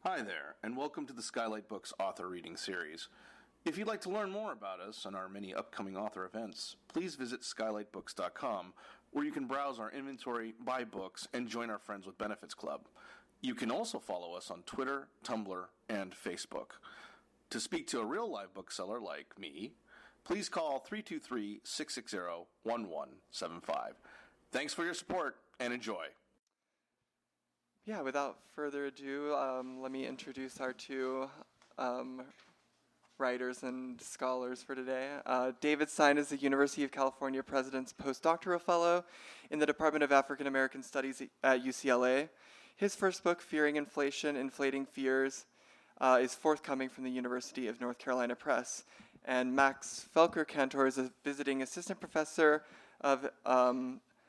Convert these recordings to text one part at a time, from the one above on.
Hi there, and welcome to the Skylight Books author reading series. If you'd like to learn more about us and our many upcoming author events, please visit skylightbooks.com, where you can browse our inventory, buy books, and join our Friends with Benefits Club. You can also follow us on Twitter, Tumblr, and Facebook. To speak to a real live bookseller like me, please call 323-660-1175. Thanks for your support, and enjoy. Yeah, without further ado, let me introduce our two writers and scholars for today. David Stein is the University of California President's Postdoctoral Fellow in the Department of African American Studies at UCLA. His first book, Fearing Inflation, Inflating Fears, is forthcoming from the University of North Carolina Press. And Max Felker-Kantor is a visiting assistant professor of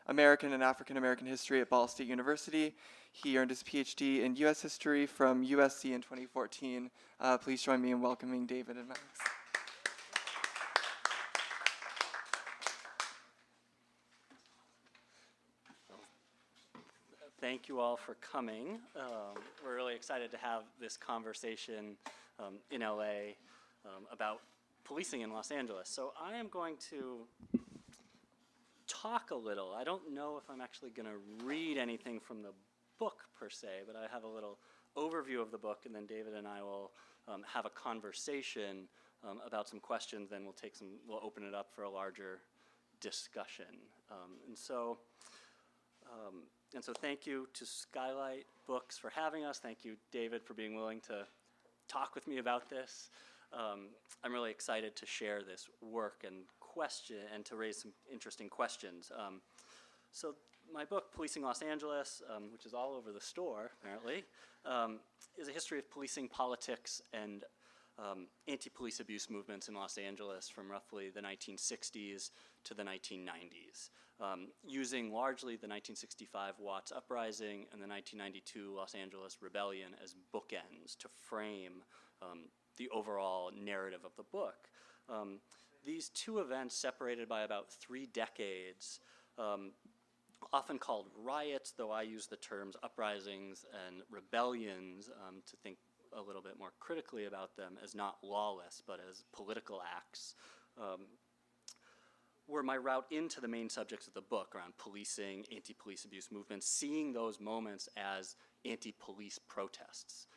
American and African American history at Ball State University. He earned his PhD in U.S. history from USC in 2014. Please join me in welcoming David and Max. Thank you all for coming. We're really excited to have this conversation in LA about policing in Los Angeles. So I am going to talk a little. I don't know if I'm actually going to read anything from the book per se, but I have a little overview of the book, and then David and I will have a conversation about some questions. Then we'll open it up for a larger discussion. And so thank you to Skylight Books for having us. Thank you, David, for being willing to talk with me about this. I'm really excited to share this work and to raise some interesting questions. So my book, Policing Los Angeles, which is all over the store, apparently, is a history of policing, politics, and anti-police abuse movements in Los Angeles from roughly the 1960s to the 1990s, using largely the 1965 Watts Uprising and the 1992 Los Angeles Rebellion as bookends to frame the overall narrative of the book. These two events, separated by about 3 decades, often called riots, though I use the terms uprisings and rebellions to think a little bit more critically about them as not lawless, but as political acts, were my route into the main subjects of the book around policing, anti-police abuse movements, seeing those moments as anti-police protests,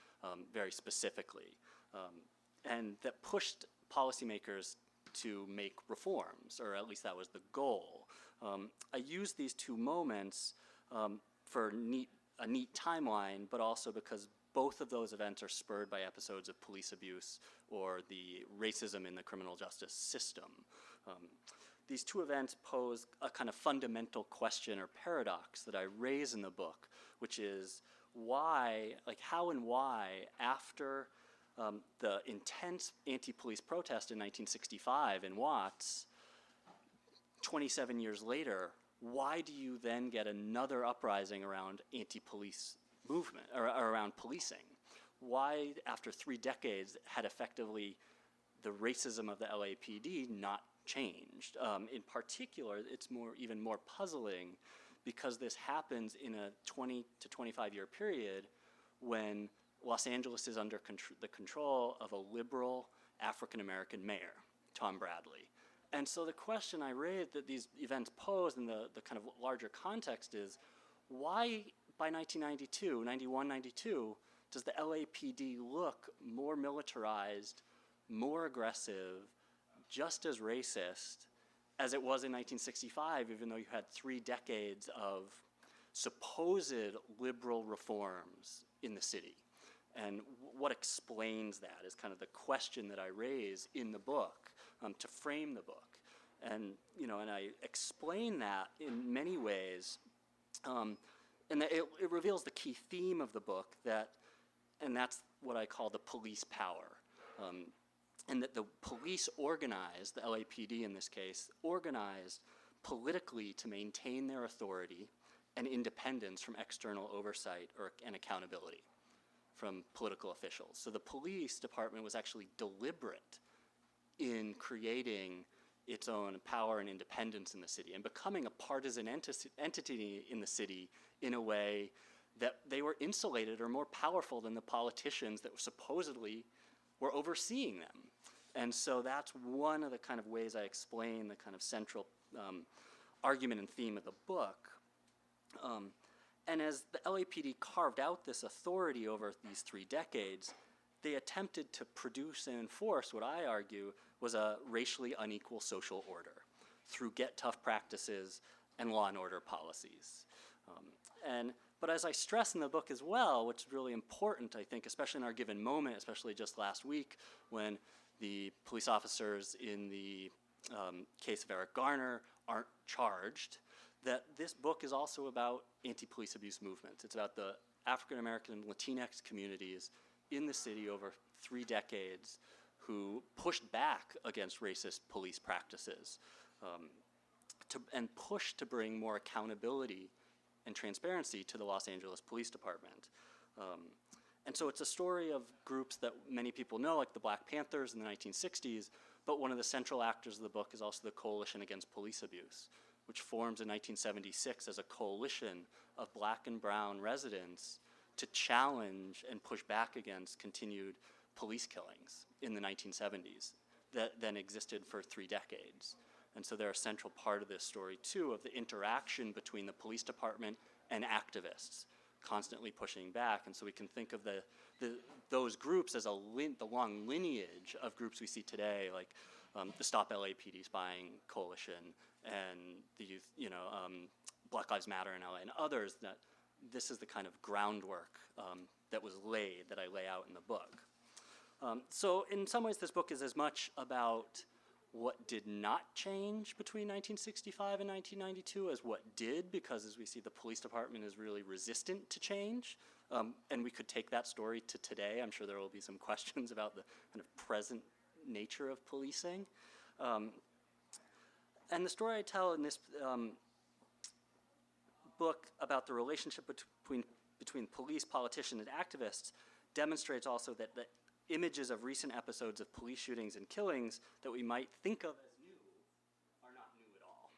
very specifically, and that pushed policymakers to make reforms, or at least that was the goal. I used these two moments for a neat timeline, but also because both of those events are spurred by episodes of police abuse or the racism in the criminal justice system. These two events pose a kind of fundamental question or paradox that I raise in the book, which is how and why, after the intense anti-police protest in 1965 in Watts, 27 years later, why do you then get another uprising around anti-police movement, or around policing? Why, after 3 decades, had effectively the racism of the LAPD not changed? In particular, it's even more puzzling because this happens in a 20 to 25 year period when Los Angeles is under the control of a liberal African-American mayor, Tom Bradley. And so the question I raised that these events pose in the kind of larger context is, why by 91, 92, does the LAPD look more militarized, more aggressive, just as racist as it was in 1965, even though you had 3 decades of supposed liberal reforms in the city? And what explains that is kind of the question that I raise in the book to frame the book. And I explain that in many ways, and that it reveals the key theme of the book, and that's what I call the police power. And that the police organized, the LAPD in this case, organized politically to maintain their authority and independence from external oversight and accountability from political officials. So the police department was actually deliberate in creating its own power and independence in the city and becoming a partisan entity in the city in a way that they were insulated or more powerful than the politicians that supposedly were overseeing them. And so that's one of the kind of ways I explain the kind of central argument and theme of the book. And as the LAPD carved out this authority over these 3 decades, they attempted to produce and enforce what I argue was a racially unequal social order through get tough practices and law and order policies. But as I stress in the book as well, which is really important, I think, especially in our given moment, especially just last week when the police officers in the case of Eric Garner aren't charged, that this book is also about anti-police abuse movements. It's about the African American and Latinx communities in the city over 3 decades who pushed back against racist police practices and pushed to bring more accountability and transparency to the Los Angeles Police Department. And so it's a story of groups that many people know, like the Black Panthers in the 1960s, but one of the central actors of the book is also the Coalition Against Police Abuse, which forms in 1976 as a coalition of black and brown residents to challenge and push back against continued police killings in the 1970s that then existed for 3 decades. And so they're a central part of this story, too, of the interaction between the police department and activists, constantly pushing back. And so we can think of those groups as the long lineage of groups we see today, like the Stop LAPD Spying Coalition and the youth, Black Lives Matter in LA and others, that this is the kind of groundwork that was laid, that I lay out in the book. So in some ways, this book is as much about what did not change between 1965 and 1992 as what did, because as we see, the police department is really resistant to change. And we could take that story to today. I'm sure there will be some questions about the kind of present nature of policing. And the story I tell in this book about the relationship between police, politicians, and activists demonstrates also that the images of recent episodes of police shootings and killings that we might think of as new are not new at all,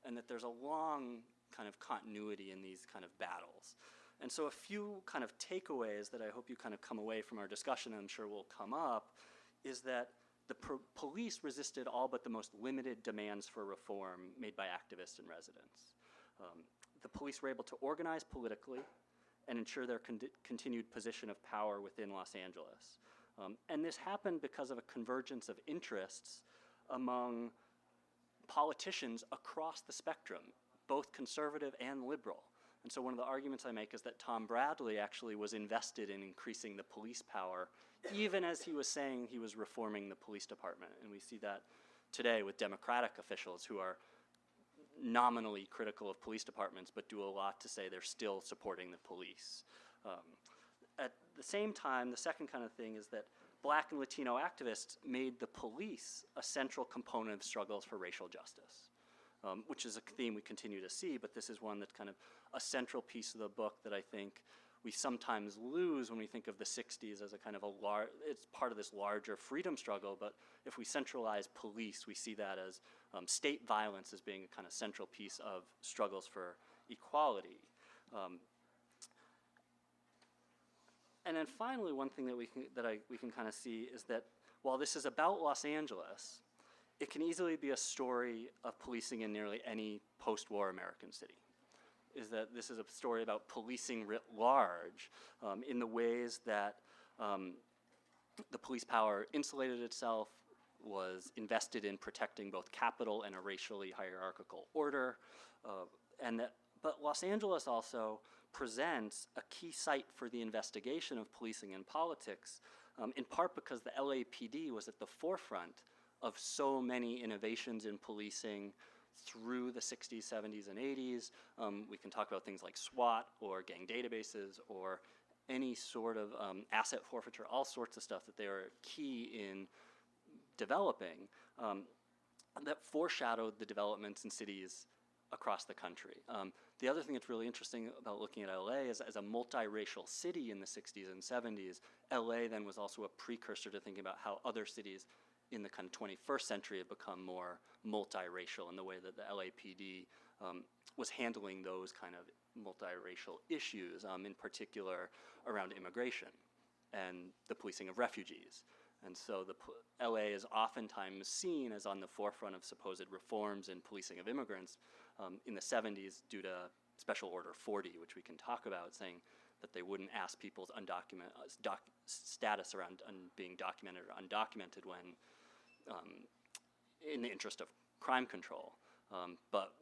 and that there's a long kind of continuity in these kind of battles. And so a few kind of takeaways that I hope you kind of come away from our discussion, and I'm sure will come up, is that the police resisted all but the most limited demands for reform made by activists and residents. The police were able to organize politically and ensure their continued position of power within Los Angeles. And this happened because of a convergence of interests among politicians across the spectrum, both conservative and liberal. And so one of the arguments I make is that Tom Bradley actually was invested in increasing the police power, even as he was saying he was reforming the police department. And we see that today with Democratic officials who are nominally critical of police departments, but do a lot to say they're still supporting the police. At the same time, the second kind of thing is that Black and Latino activists made the police a central component of struggles for racial justice, which is a theme we continue to see, but this is one that's kind of a central piece of the book that I think we sometimes lose when we think of the 60s as a kind of it's part of this larger freedom struggle, but if we centralize police, we see that as state violence as being a kind of central piece of struggles for equality. And then finally, one thing that we can kind of see is that while this is about Los Angeles, it can easily be a story of policing in nearly any post-war American city. Is that this is a story about policing writ large in the ways that the police power insulated itself, was invested in protecting both capital and a racially hierarchical order, but Los Angeles also presents a key site for the investigation of policing and politics, in part because the LAPD was at the forefront of so many innovations in policing through the 60s, 70s, and 80s. We can talk about things like SWAT or gang databases or any sort of asset forfeiture, all sorts of stuff that they are key in developing that foreshadowed the developments in cities across the country. The other thing that's really interesting about looking at LA is as a multiracial city in the 60s and 70s, LA then was also a precursor to thinking about how other cities in the kind of 21st century have become more multiracial in the way that the LAPD was handling those kind of multiracial issues, in particular around immigration and the policing of refugees. And so LA is oftentimes seen as on the forefront of supposed reforms in policing of immigrants in the 70s due to Special Order 40, which we can talk about, saying that they wouldn't ask people's status around being documented or undocumented when, in the interest of crime control. But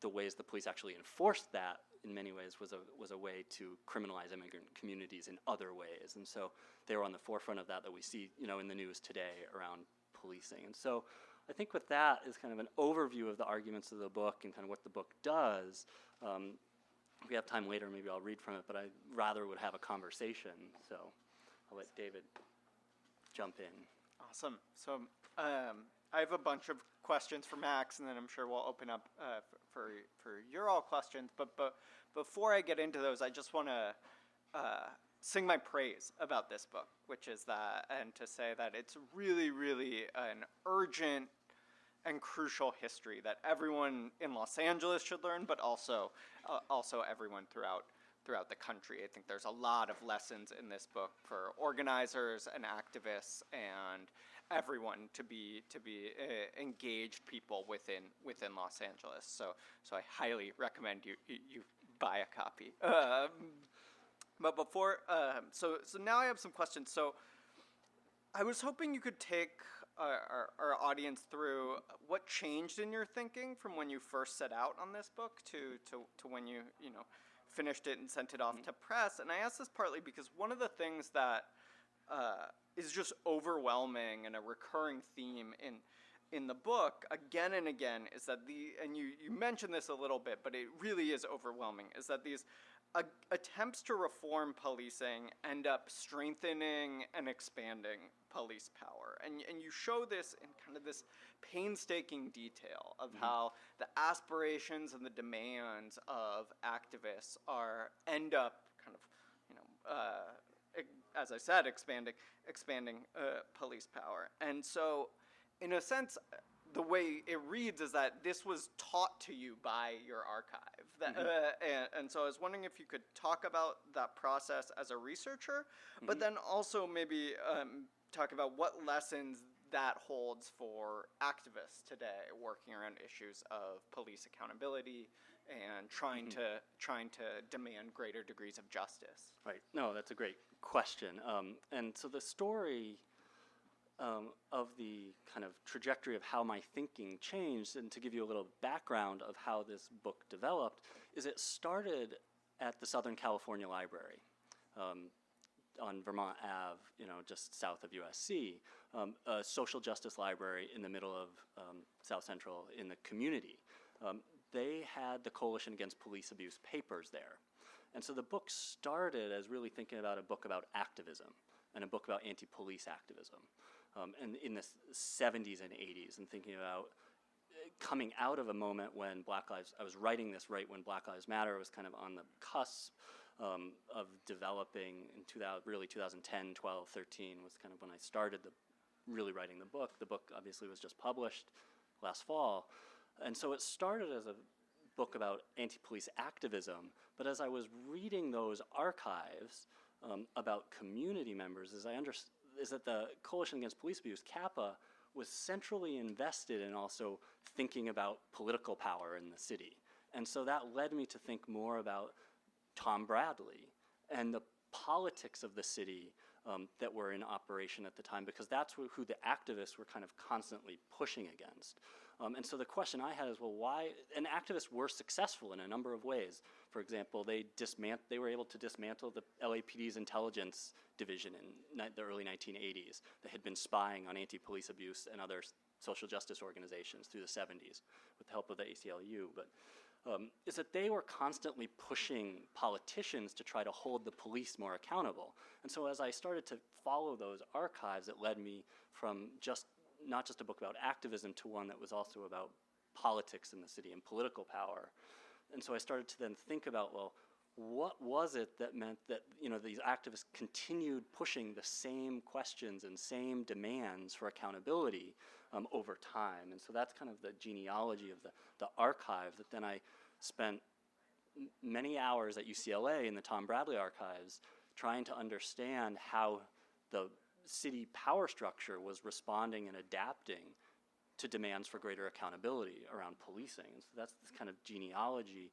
the ways the police actually enforced that, in many ways, was a way to criminalize immigrant communities in other ways. And so they were on the forefront of that we see, in the news today around policing. And so I think with that is kind of an overview of the arguments of the book and kind of what the book does. If we have time later, maybe I'll read from it, but I rather would have a conversation. So I'll let David jump in. Awesome. So I have a bunch of questions for Max, and then I'm sure we'll open up for your all questions. But before I get into those, I just want to sing my praise about this book, which is that, and to say that it's really, really an urgent and crucial history that everyone in Los Angeles should learn, but also everyone throughout the country. I think there's a lot of lessons in this book for organizers and activists and everyone to be engaged people within Los Angeles. So I highly recommend you buy a copy. But before, so now I have some questions. So I was hoping you could take our audience through what changed in your thinking from when you first set out on this book to when you finished it and sent it off to press. And I ask this partly because one of the things that is just overwhelming and a recurring theme in the book again and again is that and you mentioned this a little bit, but it really is overwhelming, is that these attempts to reform policing end up strengthening and expanding police power. And you show this in kind of this painstaking detail of how the aspirations and the demands of activists end up kind of, as I said, expanding police power. And so, in a sense, the way it reads is that this was taught to you by your archive. And so I was wondering if you could talk about that process as a researcher, but then also maybe talk about what lessons that holds for activists today working around issues of police accountability and trying to demand greater degrees of justice. Right. No, that's a great question. And so the story of the kind of trajectory of how my thinking changed, and to give you a little background of how this book developed, is it started at the Southern California Library on Vermont Ave, just south of USC, a social justice library in the middle of South Central in the community. They had the Coalition Against Police Abuse papers there. And so the book started as really thinking about a book about activism and a book about anti-police activism. And in the 70s and 80s, and thinking about coming out of a moment when I was writing this right when Black Lives Matter was kind of on the cusp of developing in 2010, 12, 13 was kind of when I started really writing the book. The book obviously was just published last fall. And so it started as a book about anti-police activism, but as I was reading those archives about community members, is that the Coalition Against Police Abuse, CAPA, was centrally invested in also thinking about political power in the city. And so that led me to think more about Tom Bradley and the politics of the city that were in operation at the time, because that's who the activists were kind of constantly pushing against. And so the question I had is, well, why? And activists were successful in a number of ways. For example, they were able to dismantle the LAPD's intelligence division in the early 1980s that had been spying on anti-police abuse and other social justice organizations through the 70s with the help of the ACLU. But is that they were constantly pushing politicians to try to hold the police more accountable. And so as I started to follow those archives, it led me from not just a book about activism to one that was also about politics in the city and political power. And so I started to then think about, well, what was it that meant that these activists continued pushing the same questions and same demands for accountability over time? And so that's kind of the genealogy of the archive that then I spent many hours at UCLA in the Tom Bradley archives trying to understand how the city power structure was responding and adapting to demands for greater accountability around policing. So that's this kind of genealogy.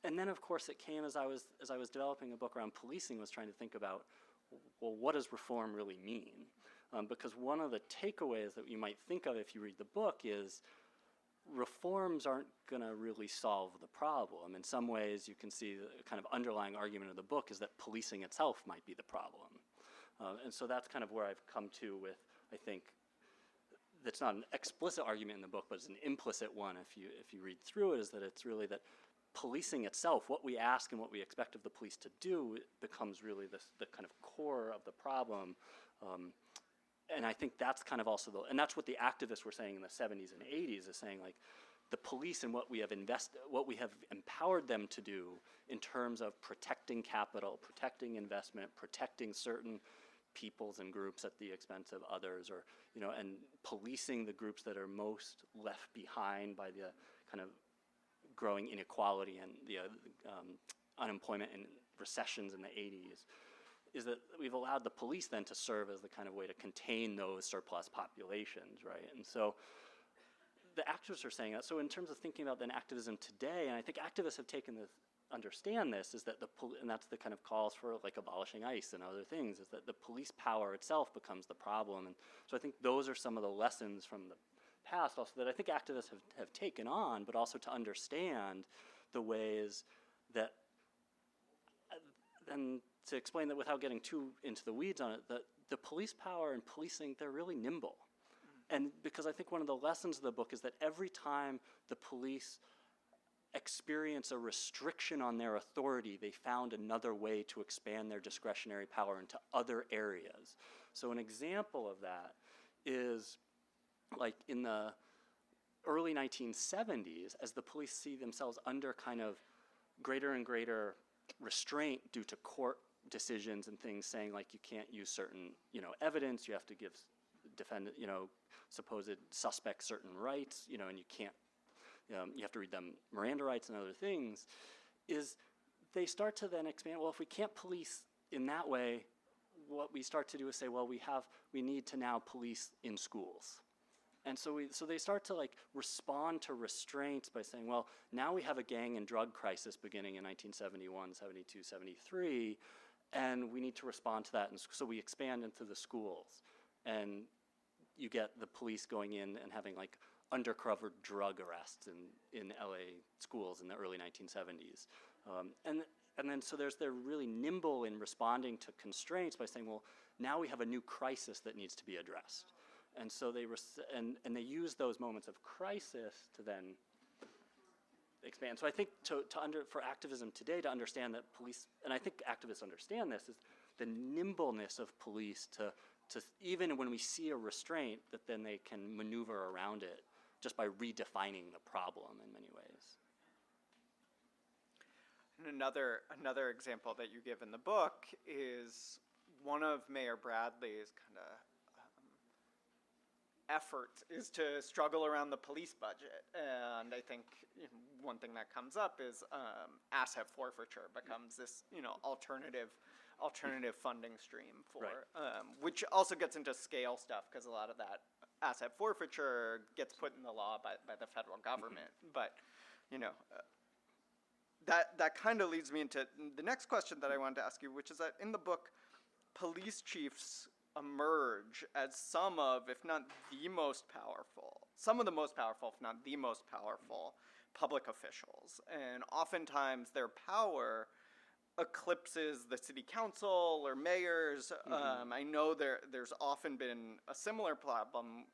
And then, of course, it came as I was developing a book around policing, was trying to think about, well, what does reform really mean? Because one of the takeaways that you might think of if you read the book is reforms aren't going to really solve the problem. In some ways, you can see the kind of underlying argument of the book is that policing itself might be the problem. And so that's kind of where I've come to with, I think, that's not an explicit argument in the book, but it's an implicit one if you read through it, is that it's really that policing itself, what we ask and what we expect of the police to do, becomes really the kind of core of the problem. And I think that's kind of also and that's what the activists were saying in the 70s and 80s, is saying like the police and what we have empowered them to do in terms of protecting capital, protecting investment, protecting certain peoples and groups at the expense of others, or and policing the groups that are most left behind by the kind of growing inequality and the unemployment and recessions in the 80s, is that we've allowed the police then to serve as the kind of way to contain those surplus populations, right? And so the activists are saying that. So in terms of thinking about then activism today, and I think activists have taken this, understand this, is that and that's the kind of calls for like abolishing ICE and other things, is that the police power itself becomes the problem. And so I think those are some of the lessons from the past also that I think activists have taken on, but also to understand the ways that, and to explain that without getting too into the weeds on it, that the police power and policing, they're really nimble. And because I think one of the lessons of the book is that every time the police experience a restriction on their authority, they found another way to expand their discretionary power into other areas. So an example of that is like in the early 1970s, as the police see themselves under kind of greater and greater restraint due to court decisions and things saying like you can't use certain evidence, you have to give defendant supposed suspects certain rights, and you can't, you have to read them Miranda rights and other things, is they start to then expand, well, if we can't police in that way, what we start to do is say, well, we need to now police in schools. And so they start to like respond to restraints by saying, well, now we have a gang and drug crisis beginning in 1971, 72, 73, and we need to respond to that. And so we expand into the schools, and you get the police going in and having like undercover drug arrests in LA schools in the early 1970s. And then so they're really nimble in responding to constraints by saying, well, now we have a new crisis that needs to be addressed. And so they they use those moments of crisis to then expand. So I think for activism today to understand that police, and I think activists understand this, is the nimbleness of police to even when we see a restraint, that then they can maneuver around it just by redefining the problem in many ways. And another example that you give in the book is one of Mayor Bradley's kind of efforts is to struggle around the police budget. And I think one thing that comes up is asset forfeiture becomes this alternative funding stream for, right. Which also gets into scale stuff, because a lot of that asset forfeiture gets put in the law by the federal government. But, that kind of leads me into the next question that I wanted to ask you, which is that in the book, police chiefs emerge as some of the most powerful, if not the most powerful public officials. And oftentimes their power eclipses the city council or mayors. Mm-hmm. I know there's often been a similar problem,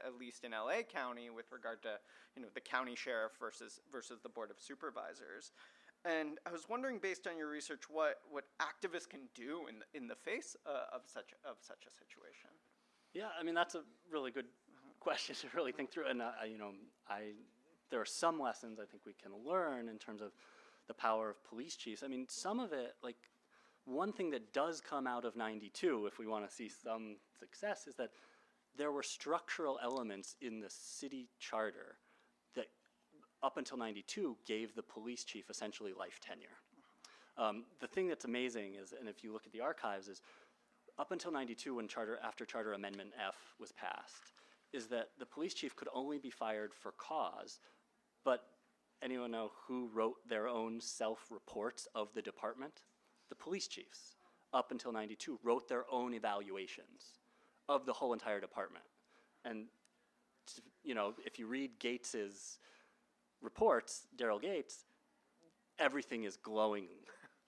at least in LA County, with regard to the county sheriff versus the board of supervisors. And I was wondering, based on your research, what activists can do in the face of such a situation. Yeah, I mean that's a really good question to really think through. And there are some lessons I think we can learn in terms of the power of police chiefs. I mean, some of it, like one thing that does come out of '92, if we want to see some success, is that there were structural elements in the city charter that up until 92, gave the police chief essentially life tenure. The thing that's amazing is, and if you look at the archives, is up until 92, when after Charter Amendment F was passed, is that the police chief could only be fired for cause, but anyone know who wrote their own self-reports of the department? The police chiefs, up until 92, wrote their own evaluations of the whole entire department. And, you know, if you read Gates's reports, Daryl Gates, everything is glowing.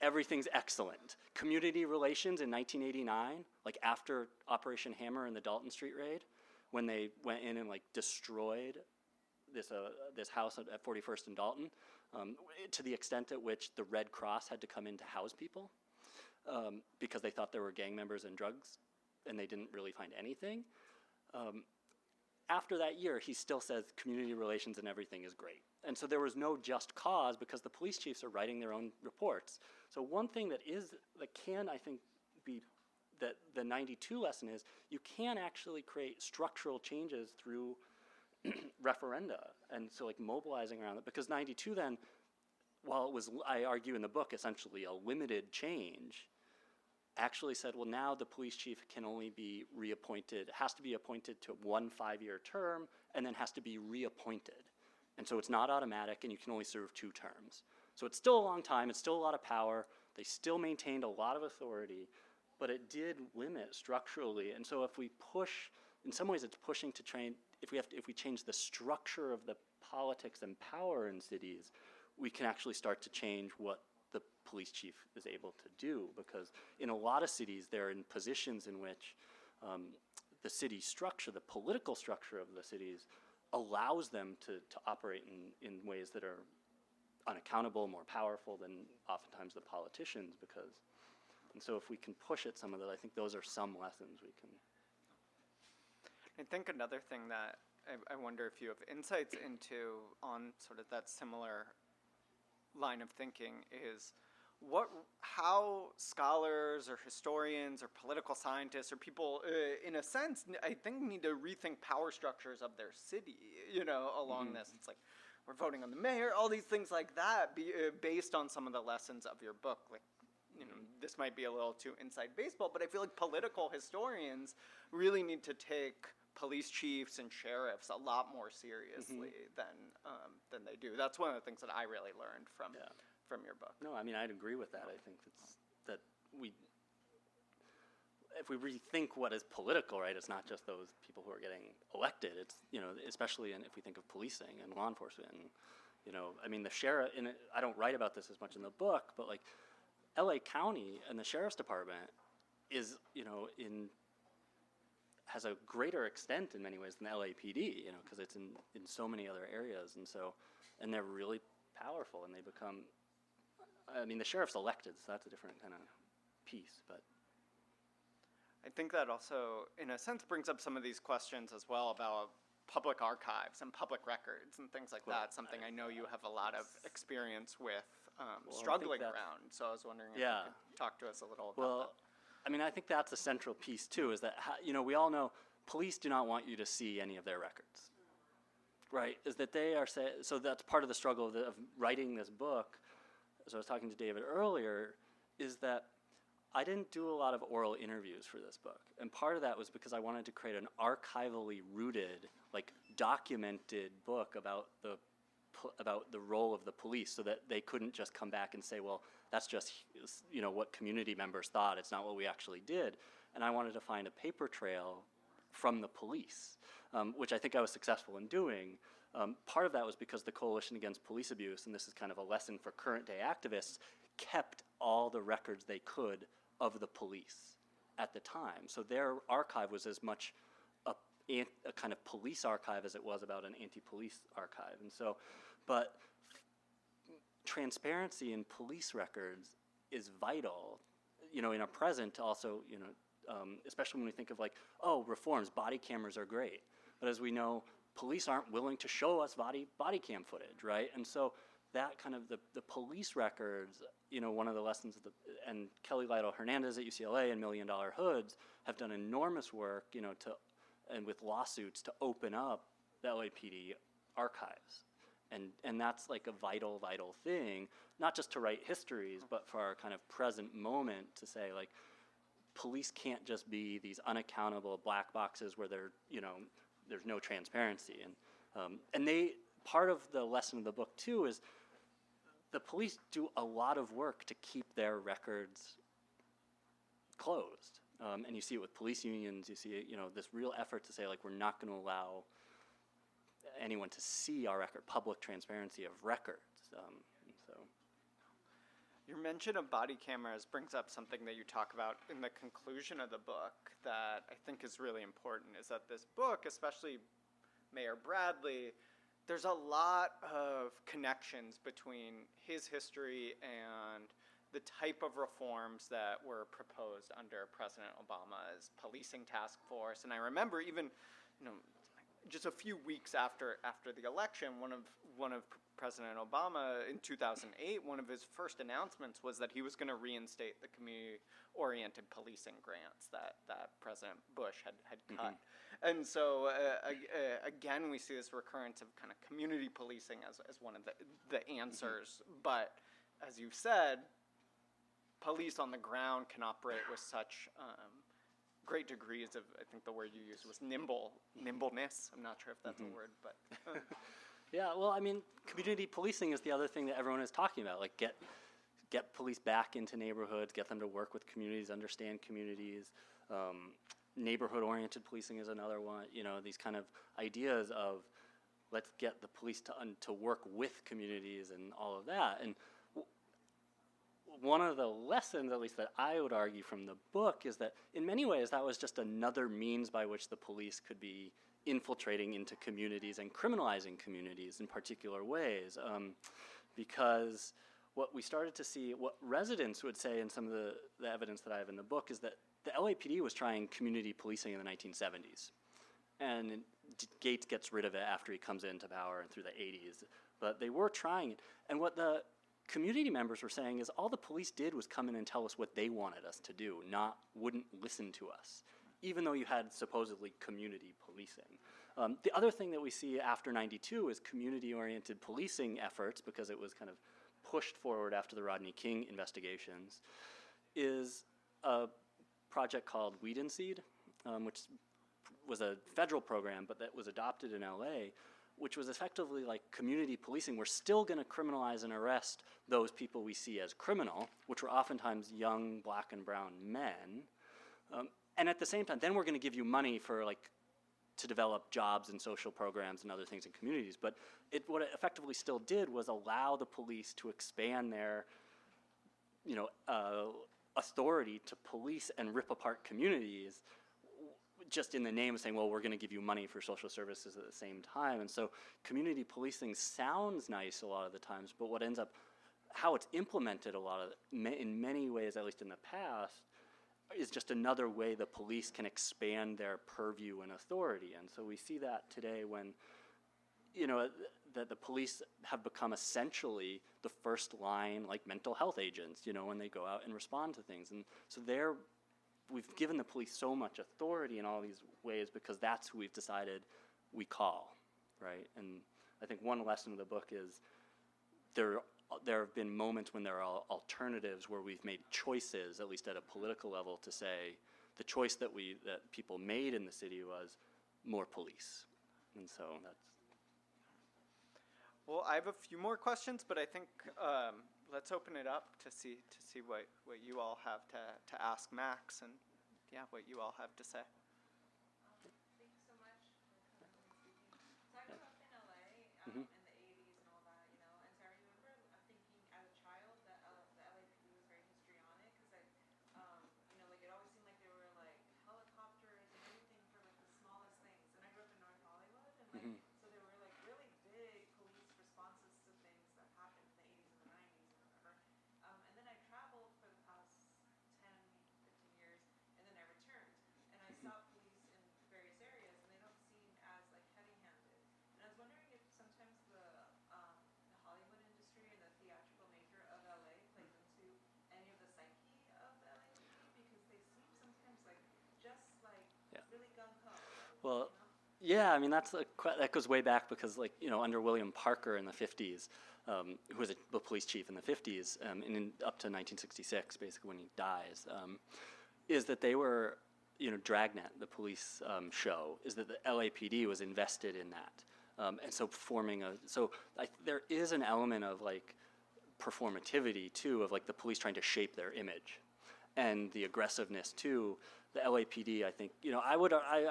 Everything's excellent. Community relations in 1989, like after Operation Hammer and the Dalton Street raid, when they went in and like destroyed this house at 41st and Dalton, to the extent at which the Red Cross had to come in to house people because they thought there were gang members and drugs, and they didn't really find anything. After that year, he still says community relations and everything is great. And so there was no just cause because the police chiefs are writing their own reports. So one thing that can, I think, be that the 92 lesson is you can actually create structural changes through referenda. And so like mobilizing around it, because 92 then, while it was, I argue in the book, essentially a limited change, actually said, well, now the police chief can only be reappointed, has to be appointed to 1 5-year term, and then has to be reappointed. And so it's not automatic, and you can only serve 2 terms. So it's still a long time, it's still a lot of power, they still maintained a lot of authority, but it did limit structurally. And so if we push, in some ways it's pushing to train, if we change the structure of the politics and power in cities, we can actually start to change what the police chief is able to do, because in a lot of cities they're in positions in which the city structure, the political structure of the cities, allows them to operate in ways that are unaccountable, more powerful than oftentimes the politicians, and so if we can push at some of that, I think those are some lessons we can. I think another thing that I wonder if you have insights into on sort of that similar line of thinking is how scholars or historians or political scientists or people, in a sense, I think need to rethink power structures of their city, along this. It's like, we're voting on the mayor, all these things like that, based on some of the lessons of your book. Like, this might be a little too inside baseball, but I feel like political historians really need to take police chiefs and sheriffs a lot more seriously than they do. That's one of the things that I really learned from your book. No, I mean, I'd agree with that. I think that if we rethink what is political, right, it's not just those people who are getting elected. It's, especially if we think of policing and law enforcement. And, I mean, the sheriff, I don't write about this as much in the book, but like LA County and the Sheriff's Department is, has a greater extent in many ways than the LAPD, because it's in so many other areas. And they're really powerful, and they become, I mean, the sheriff's elected, so that's a different kind of piece, but. I think that also, in a sense, brings up some of these questions as well about public archives and public records and things like that, something I know you have a lot of experience with struggling around. So I was wondering if you could talk to us a little about that. I mean, I think that's a central piece, too, is that, we all know police do not want you to see any of their records, right? Is that they are so that's part of the struggle of writing this book, as I was talking to David earlier, is that I didn't do a lot of oral interviews for this book. And part of that was because I wanted to create an archivally rooted, like documented book about the role of the police, so that they couldn't just come back and say, well, that's just what community members thought. It's not what we actually did. And I wanted to find a paper trail from the police, which I think I was successful in doing. Part of that was because the Coalition Against Police Abuse, and this is kind of a lesson for current day activists, kept all the records they could of the police at the time. So their archive was as much a kind of police archive as it was about an anti-police archive. And so, but transparency in police records is vital, in a present also, especially when we think of like, reforms, body cameras are great. But as we know, police aren't willing to show us body cam footage, right? And so that kind of the police records, one of the lessons and Kelly Lytle Hernandez at UCLA and $1 Million Hoods have done enormous work, and with lawsuits to open up the LAPD archives. And that's like a vital thing, not just to write histories, but for our kind of present moment to say, like, police can't just be these unaccountable black boxes where there's no transparency. And part of the lesson of the book too is the police do a lot of work to keep their records closed. And you see it with police unions, you see, this real effort to say, like, we're not going to allow anyone to see our record, public transparency of records. So. Your mention of body cameras brings up something that you talk about in the conclusion of the book that I think is really important, is that this book, especially Mayor Bradley, there's a lot of connections between his history and the type of reforms that were proposed under President Obama's policing task force. And I remember even, just a few weeks after the election, one of President Obama in 2008, one of his first announcements was that he was going to reinstate the community-oriented policing grants that President Bush had cut. And so again, we see this recurrence of kind of community policing as one of the answers. But as you said, police on the ground can operate with such great degrees of, I think the word you used was nimbleness. I'm not sure if that's a word, but. Yeah, well, I mean, community policing is the other thing that everyone is talking about. Like, get police back into neighborhoods, get them to work with communities, understand communities. Neighborhood-oriented policing is another one. These kind of ideas of let's get the police to work with communities and all of that. And one of the lessons, at least that I would argue from the book, is that in many ways that was just another means by which the police could be infiltrating into communities and criminalizing communities in particular ways. Because what we started to see, what residents would say in some of the evidence that I have in the book, is that the LAPD was trying community policing in the 1970s. And Gates gets rid of it after he comes into power and through the 80s. But they were trying it. And what the community members were saying is all the police did was come in and tell us what they wanted us to do, wouldn't listen to us, even though you had supposedly community policing. The other thing that we see after 92 is community-oriented policing efforts, because it was kind of pushed forward after the Rodney King investigations, is a project called Weed and Seed, which was a federal program, but that was adopted in LA, which was effectively like community policing. We're still going to criminalize and arrest those people we see as criminal, which were oftentimes young black and brown men. And at the same time, then we're going to give you money for to develop jobs and social programs and other things in communities. But what it effectively still did was allow the police to expand their, authority to police and rip apart communities, just in the name of saying, well, we're going to give you money for social services at the same time. And so community policing sounds nice a lot of the times, but what ends up, how it's implemented in many ways, at least in the past, is just another way the police can expand their purview and authority. And so we see that today when, that the police have become essentially the first line, like mental health agents, when they go out and respond to things. And so we've given the police so much authority in all these ways because that's who we've decided we call, right? And I think one lesson of the book is there have been moments when there are alternatives where we've made choices, at least at a political level, to say the choice that people made in the city was more police. And so that's. Well, I have a few more questions, but I think let's open it up to see what you all have to ask Max, and what you all have to say. Thanks so much for coming and speaking. So I grew up in LA in the 80s and all that, and so I remember thinking as a child that the LAPD was very histrionic, because it always seemed like they were helicopters and everything for the smallest things. And I grew up in North Hollywood, and so there were really big police responses to things that happened in the 80s and the 90s and whatever. And then I traveled for the past 10, 15 years, and then I returned, and I saw police in various areas, and they don't seem as heavy-handed. And I was wondering if sometimes the Hollywood industry and the theatrical nature of LA plays into any of the psyche of the LAPD, because they seem sometimes just Yeah. really gung-ho. Well, Yeah, I mean, that goes way back because, like, you know, under William Parker in the 50s, who was the police chief in the 50s, up to 1966, basically when he dies, is that they were, you know, Dragnet, the police show, is that the LAPD was invested in that. And so there is an element of, like, performativity, too, of, like, the police trying to shape their image. And the aggressiveness, too. The LAPD, I think, you know, I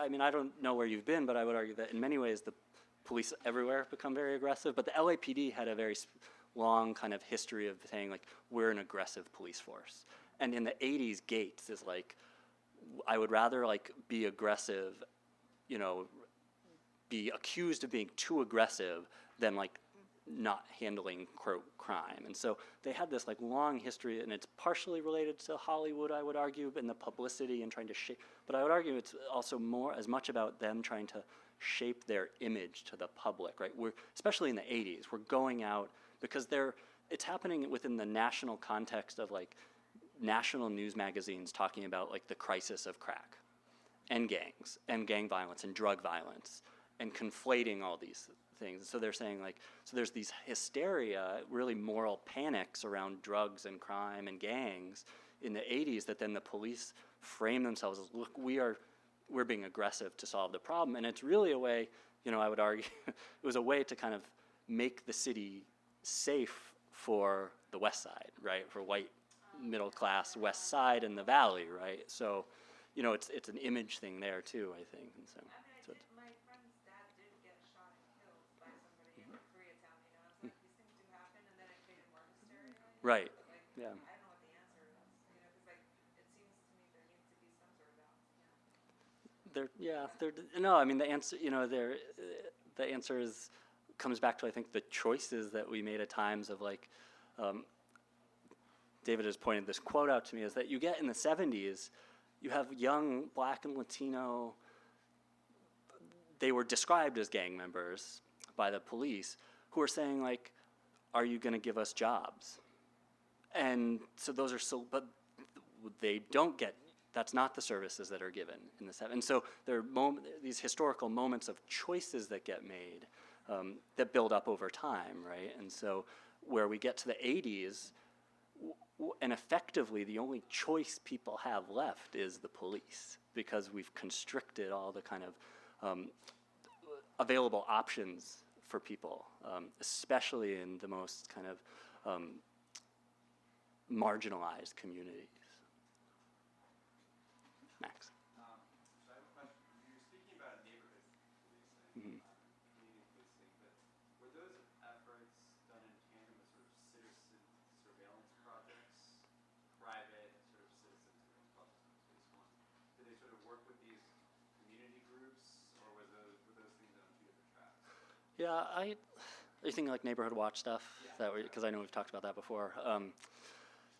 mean, I don't know where you've been, but I would argue that in many ways the police everywhere have become very aggressive, but the LAPD had a very long kind of history of saying, like, we're an aggressive police force. And in the 80s, Gates is like, I would rather, like, be aggressive, you know, be accused of being too aggressive than, like, not handling crime. And so they had this, like, long history, and it's partially related to Hollywood, I would argue, and the publicity and trying to shape, but I would argue it's also as much about them trying to shape their image to the public, right? Especially in the 80s, we're going out, because it's happening within the national context of, like, national news magazines talking about, like, the crisis of crack and gangs and gang violence and drug violence and conflating all these things. So they're saying, like, so there's these hysteria, really moral panics around drugs and crime and gangs in the 80s that then the police frame themselves as, look, we're being aggressive to solve the problem. And it's really a way, you know, I would argue, it was a way to kind of make the city safe for the West Side, right? For white middle class West Side and the Valley, right? So, you know, it's an image thing there too, I think. And so, My friend's dad did get shot and killed by somebody in Koreatown, you know, it's like these things do happen and then it created more hysteria. You know? right, Like, yeah. I don't know what the answer is, you know, because, like, it seems to me there needs to be some sort of balance, No, I mean, the answer, you know, the answer comes back to, I think, the choices that we made at times of, like, David has pointed this quote out to me, is that you get in the 70s, you have young Black and Latino, they were described as gang members by the police, who are saying, like, are you going to give us jobs? And so those are but they don't get, that's not the services that are given in the 70s. And so there are these historical moments of choices that get made that build up over time, right? And so where we get to the 80s, and effectively the only choice people have left is the police, because we've constricted all the kind of available options for people, especially in the most kind of marginalized communities. Max. So I have a question. You were speaking about neighborhood policing, community policing, but were those efforts done in tandem with sort of citizen surveillance projects, private and sort of citizen surveillance projects on space one? Did they sort of work with these community groups, or were those things on two different tracks? Yeah, are you thinking like neighborhood watch stuff? Yeah. Because I know we've talked about that before.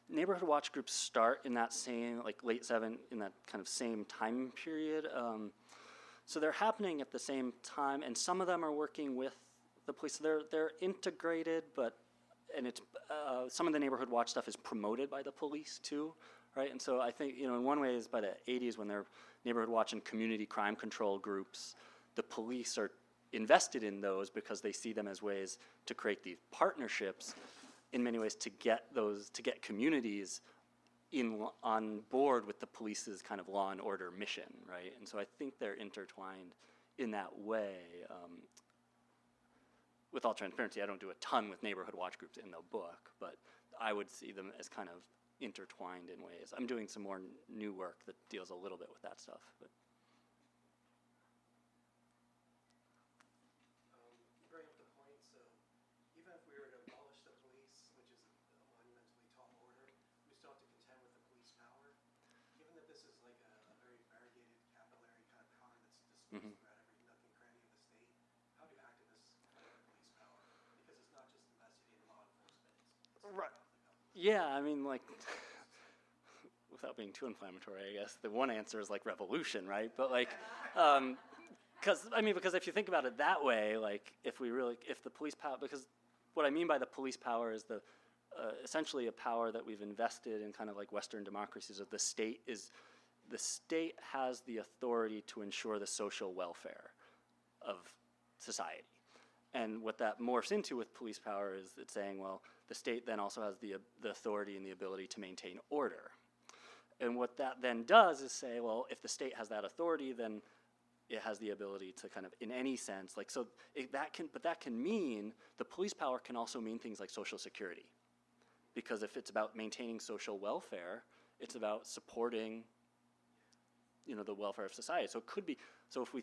Neighborhood watch groups start in that same, like late in that kind of same time period. So they're happening at the same time, and some of them are working with the police. They're integrated, and it's some of the neighborhood watch stuff is promoted by the police too, right? And so I think, you know, in one way is by the 80s when they're neighborhood watch and community crime control groups, the police are invested in those because they see them as ways to create these partnerships, in many ways to get communities on board with the police's kind of law and order mission, right? And so I think they're intertwined in that way. With all transparency, I don't do a ton with neighborhood watch groups in the book, but I would see them as kind of intertwined in ways. I'm doing some more new work that deals a little bit with that stuff. But. You bring up the point, so even if we were to abolish the police, which is a monumentally tall order, we still have to contend with the police power. Given that this is like a very variegated, capillary kind of power that's dispersed throughout every nook and cranny of the state, how do activists fight the police power? Because it's not just investigating law enforcement, it's Right. Yeah, I mean, like, without being too inflammatory, I guess, the one answer is like revolution, right? But like, because if you think about it that way, like, if the police power, because what I mean by the police power is essentially a power that we've invested in kind of like Western democracies of the state has the authority to ensure the social welfare of society. And what that morphs into with police power is it's saying, well, the state then also has the authority and the ability to maintain order. And what that then does is say, well, if the state has that authority, then it has the ability to kind of, in any sense, like, so that can mean, the police power can also mean things like social security. Because if it's about maintaining social welfare, it's about supporting, the welfare of society. So it could be, so if we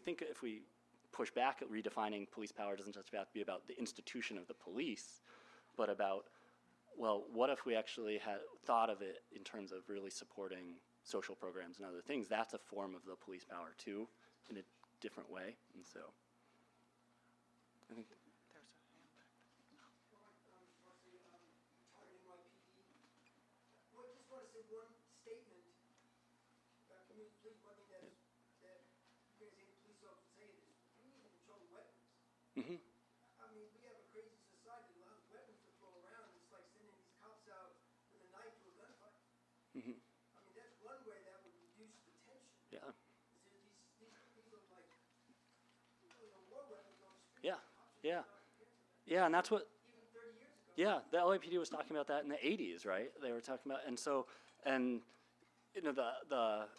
push back at redefining police power, doesn't just have to be about the institution of the police, but about, well, what if we actually had thought of it in terms of really supporting social programs and other things? That's a form of the police power too, in a different way. And so, I think. There's a hand back. I just want to say one statement about community police. One thing that you guys ain't police officers say is we need to control weapons. Mm-hmm. I mean, we have a crazy society that allows weapons to flow around. It's like sending these cops out with a knife to a gunfight. Mm-hmm. I mean, that's one way that would reduce the tension. Yeah. These are like, war weapons on the street. Yeah. Yeah. Yeah, and that's what. Even 30 years ago. Yeah, the LAPD was talking about that in the 80s, right? They were talking about, and so, and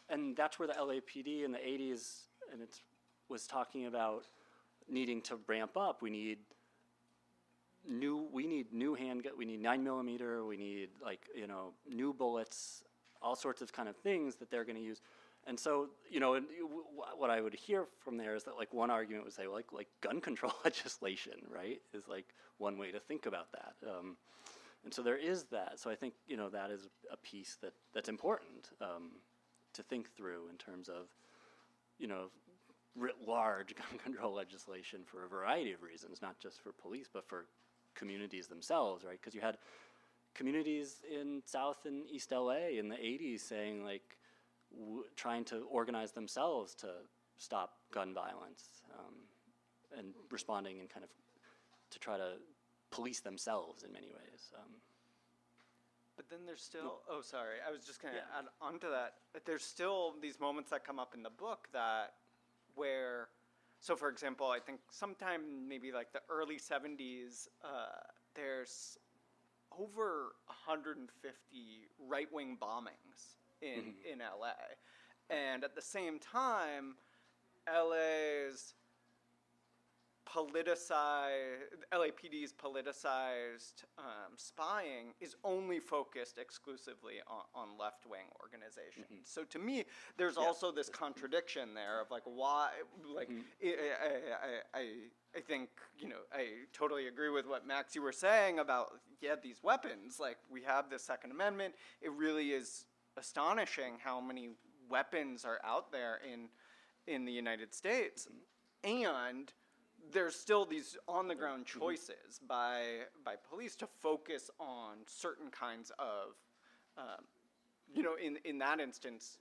and that's where the LAPD in the 80s, and was talking about needing to ramp up. We need new handgun. We need 9mm. We need new bullets, all sorts of kind of things that they're going to use. And so, what I would hear from there is that one argument would say like gun control legislation, right, is one way to think about that. And so there is that. So I think that is a piece that's important to think through in terms of writ large gun control legislation for a variety of reasons, not just for police but for communities themselves, right? Because you had communities in South and East LA in the 80s saying trying to organize themselves to stop gun violence and responding and kind of to try to police themselves in many ways. But then there's still, oh, sorry, I was just going to add on to that. There's still these moments that come up in the book so for example, I think sometime maybe the early 70s, there's over 150 right-wing bombings in LA. And at the same time, LAPD's politicized spying is only focused exclusively on left-wing organizations. Mm-hmm. So to me, there's also this contradiction there of why, I think, I totally agree with what Max, you were saying about, these weapons, we have the Second Amendment. It really is astonishing how many weapons are out there in the United States. And there's still these on-the-ground choices by police to focus on certain kinds of, in that instance,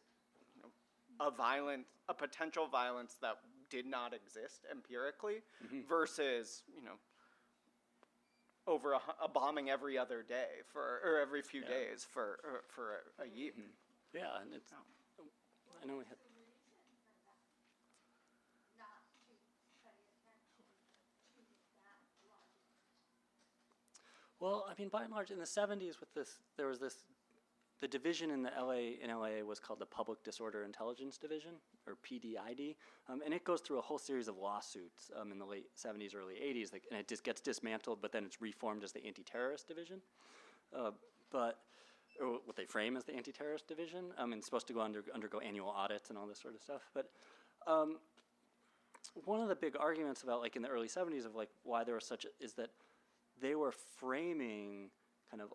a potential violence that did not exist empirically, versus over a bombing every other day or every few days for a year. Yeah, and it's. I know we had. Well, I mean, by and large, in the 70s, there was the division in LA was called the Public Disorder Intelligence Division, or PDID, and it goes through a whole series of lawsuits in the late 70s, early 80s, and it just gets dismantled, but then it's reformed as the Anti-Terrorist Division, or what they frame as the Anti-Terrorist Division, and it's supposed to undergo annual audits and all this sort of stuff, but one of the big arguments about, in the early 70s of, why there was is that they were framing kind of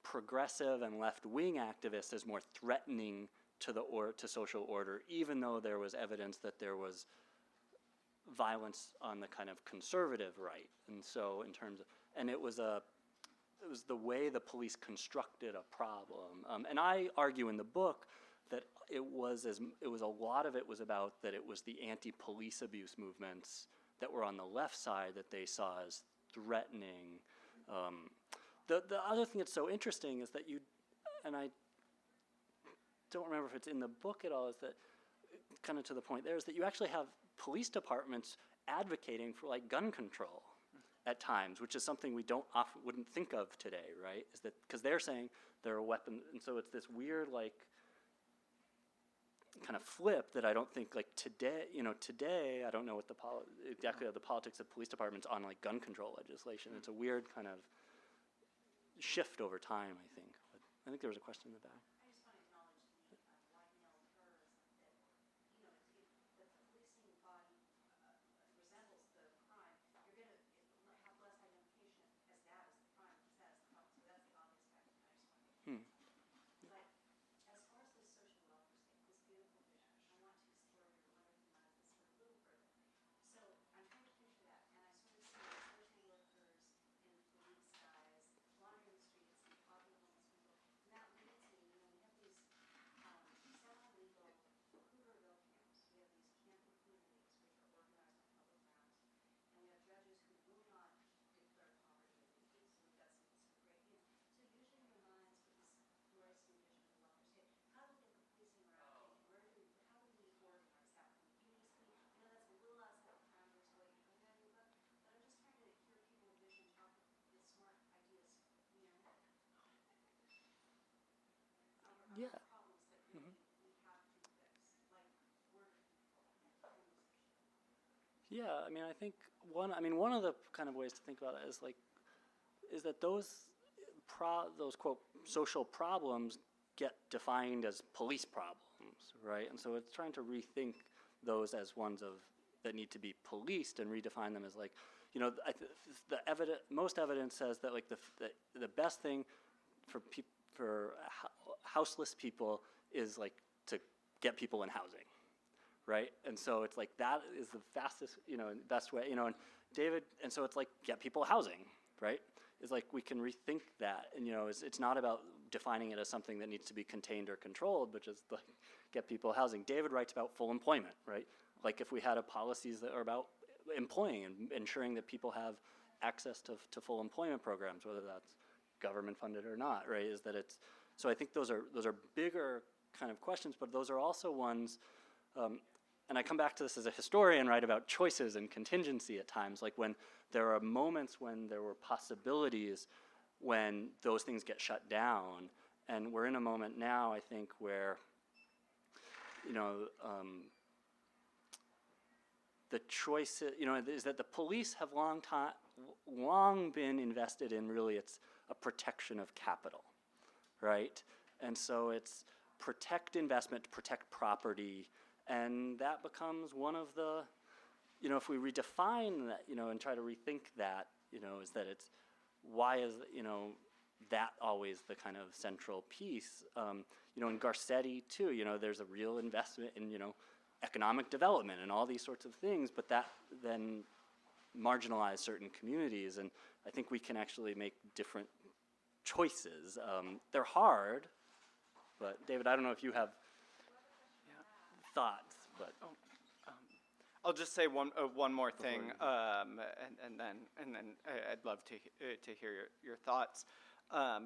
progressive and left-wing activists as more threatening to social order, even though there was evidence that there was violence on the kind of conservative right. And so it was the way the police constructed a problem. And I argue in the book that it was a lot of it was about that it was the anti-police abuse movements that were on the left side that they saw as threatening. The other thing that's so interesting is that and I don't remember if it's in the book at all, is that kind of to the point there is that you actually have police departments advocating for like gun control at times, which is something we wouldn't think of today, right? Is that because they're saying they're a weapon, and so it's this weird like kind of flip that I don't think like today, I don't know what exactly the politics of police departments on like gun control legislation. It's a weird kind of shift over time, I think. But I think there was a question in the back. I just want to acknowledge the wide-male terrorism that, if the policing body resembles the crime, you're going to have less identification as that as the crime, as that as the problem. So that's the obvious fact. I just want to But as far as the social welfare state, this beautiful vision, I want to explore your wonderful minds this a little further. So I'm trying to picture that, and I sort of see social workers in police guys wandering the streets and talking to homeless people. And that leads me, we have these semi-legal Hooverville camps. We have these camping communities which are organized on public grounds. And we have judges who will not declare poverty as a case. So we've got some great, So usually in your minds with this flourishing vision of the welfare state, how do we get the policing around? How do we organize that? Can you just that's a little outside the parameters of what you're doing in your book, but I'm just trying to hear people with vision talk with smart ideas, Yeah. problems that really we have to fix, like border control, homeless issue. Yeah, I mean, I think one of the kind of ways to think about it is that those quote social problems get defined as police problems, right? And so it's trying to rethink those as ones that need to be policed and redefine them as like, most evidence says that like the best thing for houseless people is like to get people in housing, right? And so it's like that is the fastest, best way, and David, and so it's like get people housing, right? It's like we can rethink that, and it's not about defining it as something that needs to be contained or controlled, but just like get people housing. David writes about full employment, right? Like if we had policies that are about employing and ensuring that people have access to full employment programs, whether that's government funded or not, right? So I think those are bigger kind of questions, but those are also ones, and I come back to this as a historian, right, about choices and contingency at times, like when there are moments when there were possibilities when those things get shut down, and we're in a moment now, I think, where, the choice, is that the police have long been invested in really it's a protection of capital, right? And so it's protect investment, protect property, and that becomes one of the, if we redefine that, and try to rethink that, is that it's, why is, that always the kind of central piece? In Garcetti too, there's a real investment in, economic development and all these sorts of things, but that then marginalize certain communities, and I think we can actually make different choices. They're hard, but David, I don't know if you have thoughts, but I'll just say one more thing, and then I'd love to hear your thoughts.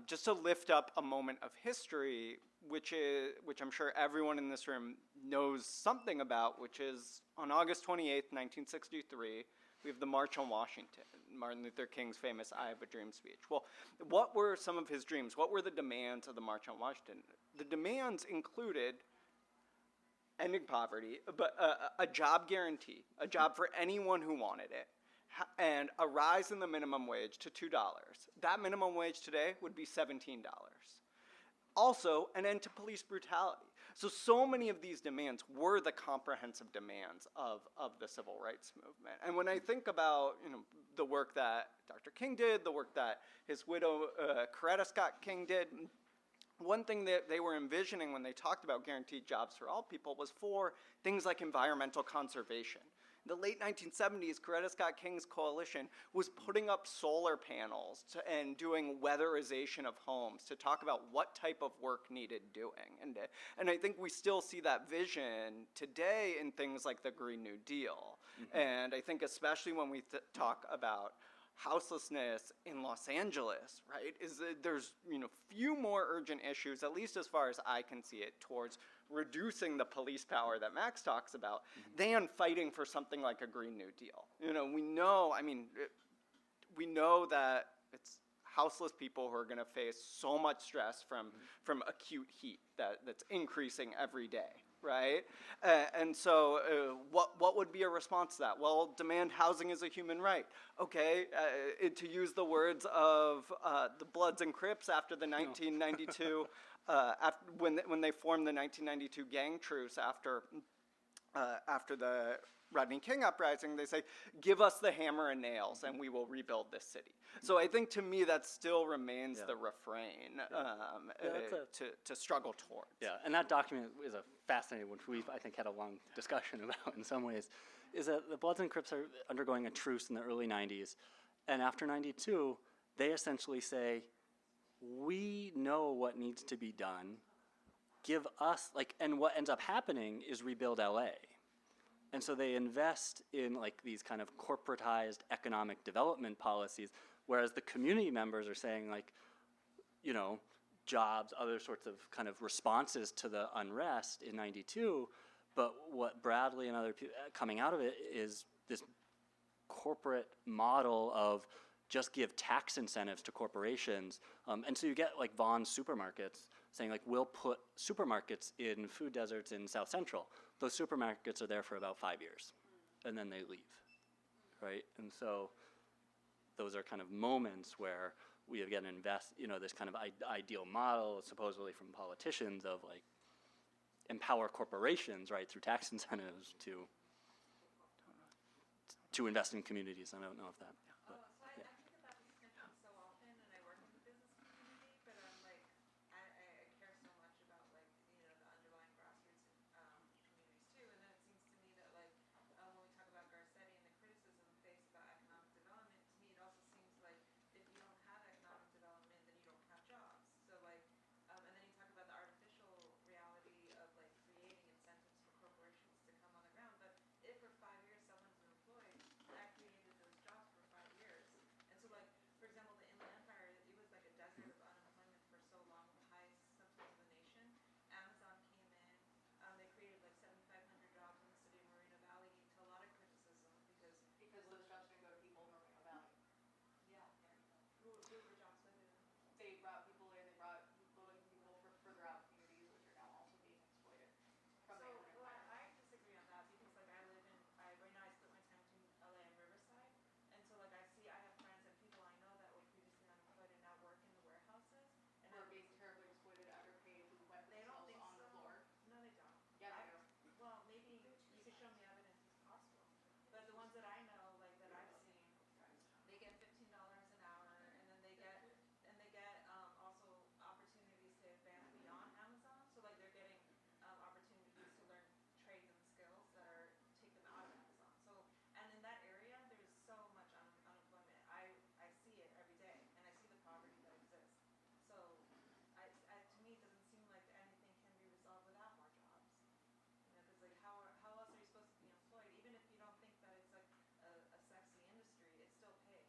Just to lift up a moment of history, which I'm sure everyone in this room knows something about, which is on August 28th, 1963, we have the March on Washington, Martin Luther King's famous I Have a Dream speech. Well, what were some of his dreams? What were the demands of the March on Washington? The demands included ending poverty, but a job guarantee, a job for anyone who wanted it, and a rise in the minimum wage to $2. That minimum wage today would be $17. Also, an end to police brutality. So many of these demands were the comprehensive demands of the civil rights movement. And when I think about the work that Dr. King did, the work that his widow Coretta Scott King did, one thing that they were envisioning when they talked about guaranteed jobs for all people was for things like environmental conservation. In the late 1970s, Coretta Scott King's coalition was putting up solar panels and doing weatherization of homes to talk about what type of work needed doing. And I think we still see that vision today in things like the Green New Deal. Mm-hmm. And I think especially when we talk about houselessness in Los Angeles, right, is that there's few more urgent issues, at least as far as I can see it, towards reducing the police power that Max talks about, than fighting for something like a Green New Deal. You know, we know, I mean, we know that it's houseless people who are going to face so much stress from acute heat that's increasing every day, right? And so what would be a response to that? Well, demand housing is a human right. Okay, to use the words of the Bloods and Crips after the 1992, when they formed the 1992 gang truce after the Rodney King uprising, they say, give us the hammer and nails and we will rebuild this city. So I think to me that still remains the refrain to struggle towards. Yeah, and that document is a fascinating, which we've, I think, had a long discussion about in some ways, is that the Bloods and Crips are undergoing a truce in the early 90s, and after 92, they essentially say, we know what needs to be done, give us, and what ends up happening is rebuild LA. And so they invest in these kind of corporatized economic development policies, whereas the community members are saying jobs, other sorts of kind of responses to the unrest in 92. But what Bradley and other people coming out of it is this corporate model of just give tax incentives to corporations. And so you get Vaughn's supermarkets saying we'll put supermarkets in food deserts in South Central. Those supermarkets are there for about 5 years, and then they leave, right? And so those are kind of moments where we again invest, this kind of ideal model, supposedly from politicians, of empower corporations, right, through tax incentives to invest in communities. I don't know if that. So I think about these campaigns so often, and I work in the business community, but I'm I care so much about the underlying grassroots communities too. And then it seems to me that when we talk about Garcetti and the criticism faced about economic development, to me it also seems like if you don't have economic development, then you don't have jobs. So and then you talk about the artificial reality of creating incentives for corporations to come on the ground. But if for 5 years someone's been employed, that created those jobs for 5 years. And so for example, the Inland Empire, it was like a desert of unemployment for so long, the highest subsidy in the nation. Amazon came in, they created 7,500 jobs in the city of Moreno Valley, to a lot of criticism because those jobs didn't go to people in Moreno Valley. yeah, who were jobs with it? They brought people in, they brought low-income people from further out communities, which are now also being exploited from the immigrant environment. I disagree on that because I live in right now I split my time between LA and Riverside, and so I have friends and people I know that were previously unemployed and now work in the warehouses, and We're being terribly exploited, underpaid, who wet they don't themselves think on so. the floor. No, they don't. Yeah, they do. Well, maybe you could show me evidence it's possible, but the ones that I know, that I've seen, they get $15 an hour, and then they get also opportunities to advance beyond Amazon. So they're getting opportunities to learn trades and skills that take them out of Amazon. So and in that area, there's so much unemployment. I see it every day, and I see the poverty that exists. So to me, it doesn't seem like anything can be resolved without more jobs. Because how else are you supposed to be employed? Even if you don't think that it's a sexy industry, it still pays.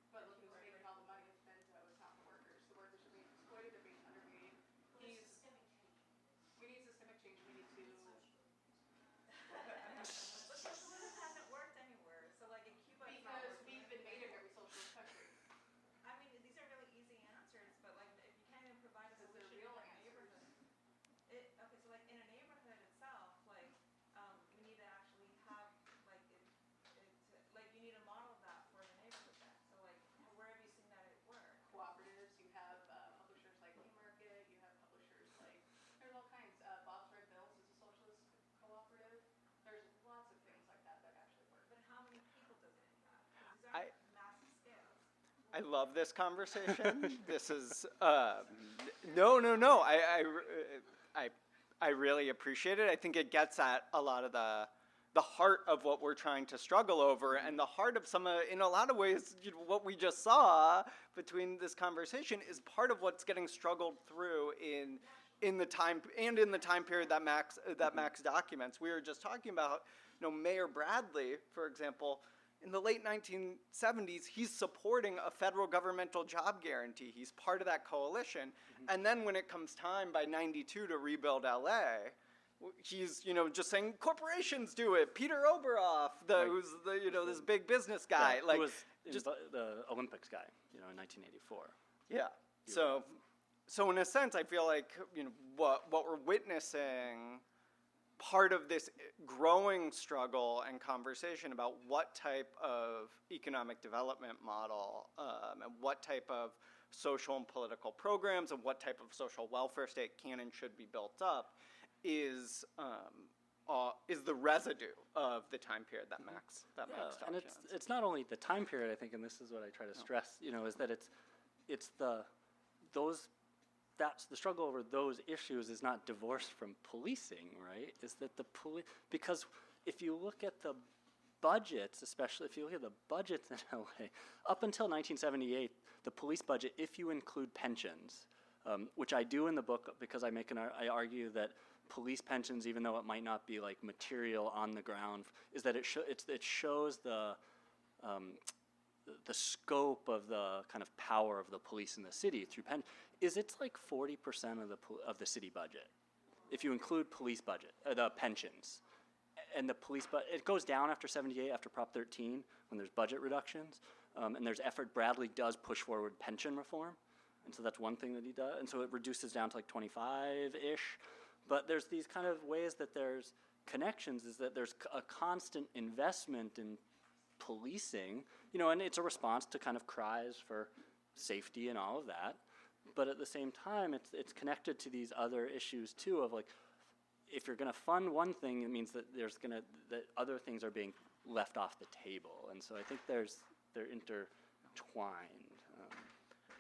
But look who's making all the money. It's Bento, it's not the workers. The workers are being exploited, they're being underpaid. We need systemic change. We need to. But socialism hasn't worked anywhere. So in Cuba, it's not Because working. we've been made a very socialist country. I mean, these are really easy answers, but if you can't even provide a Because they're solution real in a answers. neighborhood, okay, so in a neighborhood itself, we need to actually have you need a model of that for the neighborhood then. So where have you seen that it work? Cooperatives, you have publishers like Haymarket, you have publishers there's all kinds. Bob's Red Bills is a socialist cooperative. There's lots of things like that actually work. But how many people does it impact? Because these aren't massive scales. I love this conversation. This is no. I really appreciate it. I think it gets at a lot of the heart of what we're trying to struggle over, and the heart of in a lot of ways, what we just saw between this conversation is part of what's getting struggled through in the time period that Max documents. We were just talking about, Mayor Bradley, for example. In the late 1970s, he's supporting a federal governmental job guarantee. He's part of that coalition. And then when it comes time by 92 to rebuild LA, he's, just saying corporations do it. Peter Oberoff, who's this big business guy, who like was just the Olympics guy, in 1984. yeah. So in a sense, I feel like what we're witnessing, part of this growing struggle and conversation about what type of economic development model and what type of social and political programs and what type of social welfare state can and should be built up is the residue of the time period that Max talked And it's not only the time period, I think, and this is what I try to stress, is that it's the struggle over those issues is not divorced from policing, right? Is that because if you look at the budgets, especially if you look at the budgets in LA, up until 1978, the police budget, if you include pensions, which I do in the book because I argue that police pensions, even though it might not be like material on the ground, is that it shows the scope of the kind of power of the police in the city through it's like 40% of the city budget, if you include police budget, the pensions, and the police it goes down after 78, after Prop 13, when there's budget reductions, and there's effort. Bradley does push forward pension reform, and so that's one thing that he does, and so it reduces down to like 25-ish. But there's these kind of ways that there's connections, is that there's a constant investment in policing, and it's a response to kind of cries for safety and all of that. But at the same time, it's connected to these other issues too, of like, if you're going to fund one thing, it means that that other things are being left off the table. And so I think they're intertwined.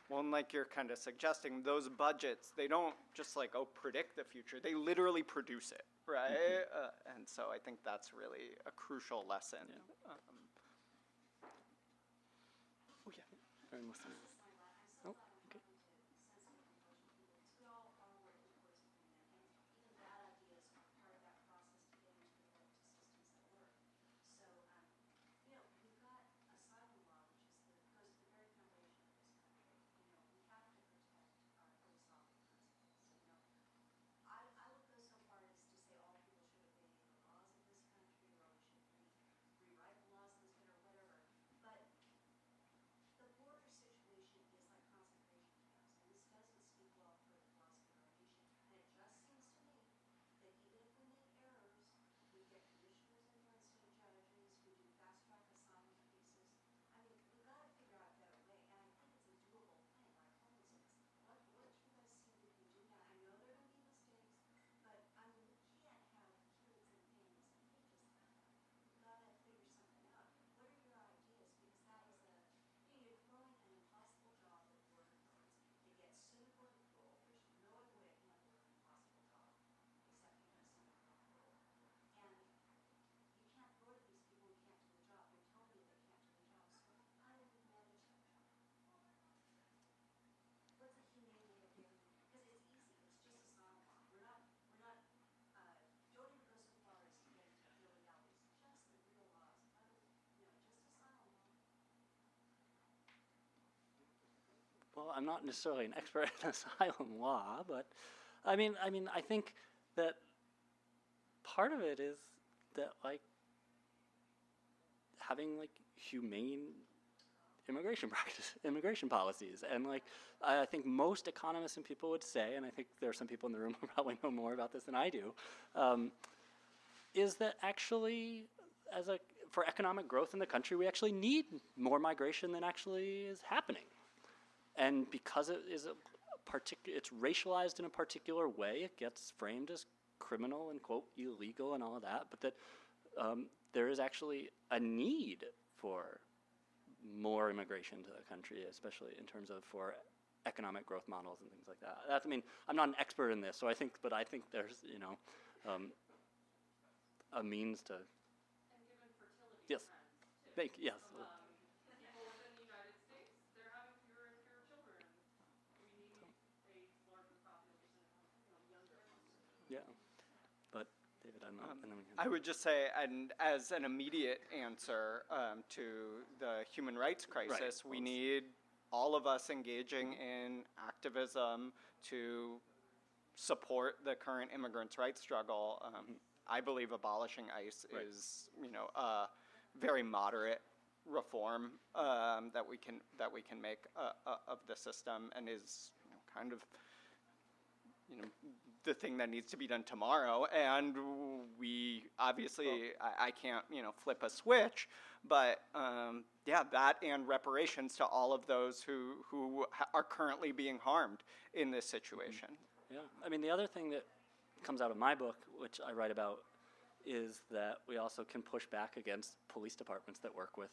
Well, and like you're kind of suggesting, those budgets, they don't just predict the future. They literally produce it, right? And so I think that's really a crucial lesson. Yeah. Oh, yeah. Aaron wants to- Oh, okay. Well, I'm not necessarily an expert in asylum law, but I think that part of it is that having humane immigration policies, and I think most economists and people would say, and I think there are some people in the room who probably know more about this than I do, is that actually for economic growth in the country, we actually need more migration than actually is happening. And because it is it's racialized in a particular way, it gets framed as criminal and, quote, illegal and all of that, but that there is actually a need for more immigration to the country, especially in terms of for economic growth models and things like that. I'm not an expert in this, but I think there's, a means to. And given fertility Yes. trends, too. Yes. People within the United States, they're having fewer and fewer children. We need a larger population of younger. Yeah. But David, I don't know. And then we I would just say, and as an immediate answer to the human rights crisis, we need all of us engaging in activism to support the current immigrants' rights struggle. I believe abolishing ICE Right. is, a very moderate reform that we can make of the system, and is kind of the thing that needs to be done tomorrow. And we obviously, I can't flip a switch, but that and reparations to all of those who are currently being harmed in this situation. Yeah, I mean, the other thing that comes out of my book, which I write about, is that we also can push back against police departments that work with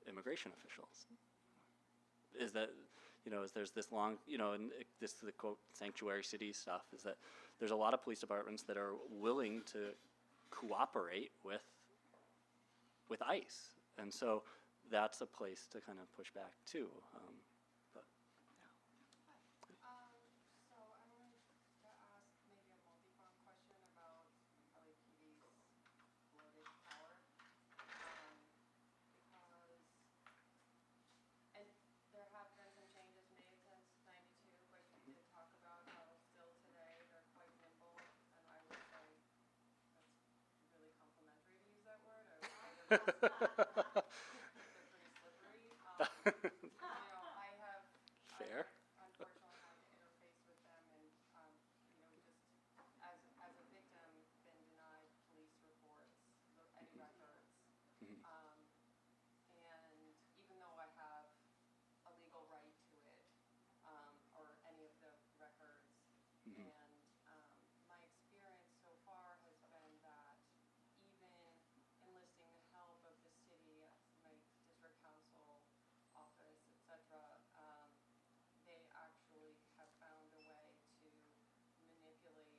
immigration officials. Is that, is there's this long, and this is the quote sanctuary city stuff, is that there's a lot of police departments that are willing to cooperate with ICE, and so that's a place to kind of push back too. So I wanted to ask maybe a multi-pronged question about LAPD's bloated power. And there have been some changes made since '92, but you did talk about how still today they're quite nimble, and I would say that's really complimentary to use that word. I would say they're pretty slippery. I have Fair. unfortunately had to interface with them, and just as a victim, been denied police reports, any records. And even though I have a legal right to it, or any of the records, and my experience so far has been that even enlisting the help of the city, my district council office, etc., they actually have found a way to manipulate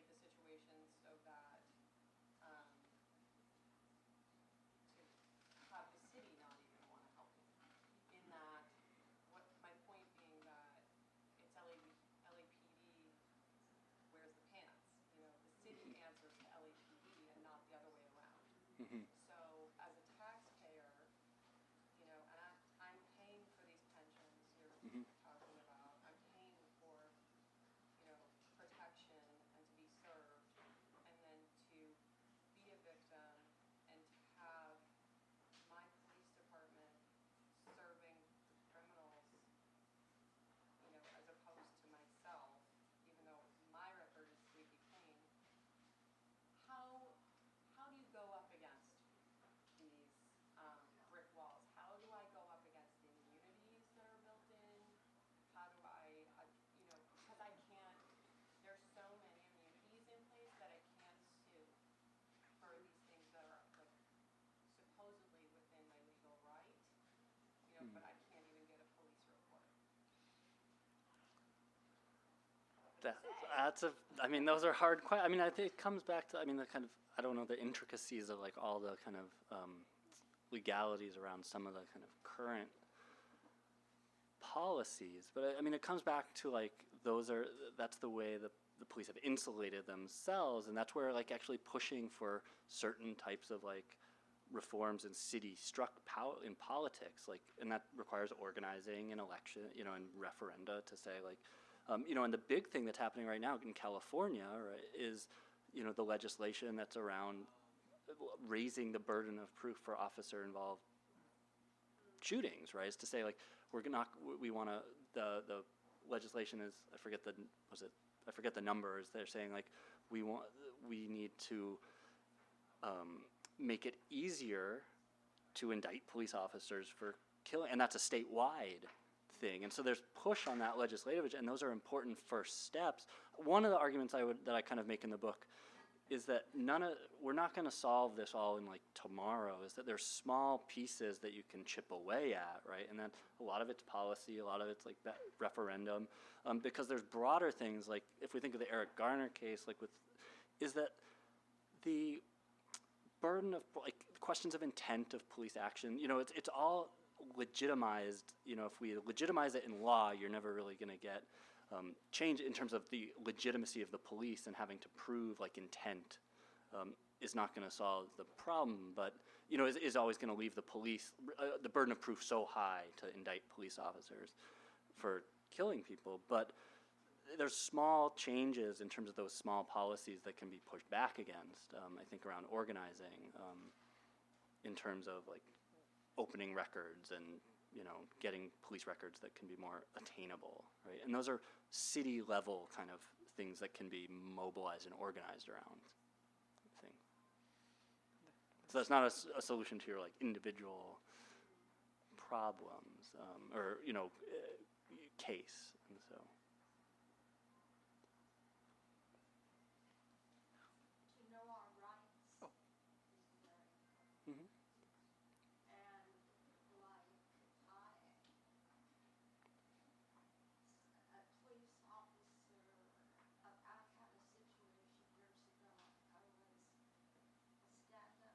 the situation so that to have the city not even want to help me. In that, what my point being that it's LAPD wears the pants. The city answers to LAPD and not the other way around. So as a taxpayer, and I'm paying for these pensions you're talking about. I'm paying for, protection and to be served, and then to be a victim and to have my police department serving the criminals, as opposed to myself, even though my record is squeaky clean. How do you go up against these brick walls? How do I go up against the immunities that are built in? How do I, because I can't, there's so many immunities in place that I can't sue for these things that are supposedly within my legal right, but I can't even get a police report. I mean, those are hard questions. I mean, I think it comes back to, the kind of, I don't know, the intricacies of like all the kind of legalities around some of the kind of current policies. But it comes back to like, that's the way the police have insulated themselves, and that's where like actually pushing for certain types of like reforms in city power in politics, like, and that requires organizing an election, and referenda to say like, and the big thing that's happening right now in California, right, is, the legislation that's around raising the burden of proof for officer-involved shootings, right? Is to say like, we want to, the legislation is, I forget the numbers. They're saying like, we need to make it easier to indict police officers for killing, and that's a statewide thing. And so there's push on that legislative, and those are important first steps. One of the arguments that I kind of make in the book is that we're not going to solve this all in like tomorrow, is that there's small pieces that you can chip away at, right? And then a lot of it's policy, a lot of it's like that referendum, because there's broader things, like if we think of the Eric Garner case, is that the burden of like questions of intent of police action, it's all legitimized. If we legitimize it in law, you're never really going to get change in terms of the legitimacy of the police, and having to prove like intent is not going to solve the problem, but is always going to leave the police the burden of proof so high to indict police officers for killing people, but there's small changes in terms of those small policies that can be pushed back against, I think around organizing, in terms of like opening records and, getting police records that can be more attainable, right? And those are city level kind of things that can be mobilized and organized around, I think. So that's not a solution to your like individual problems, or, case, and so. To know our rights. Oh. Is very important. Mm-hmm. And like a police officer, I had a situation years ago. I was a stand-up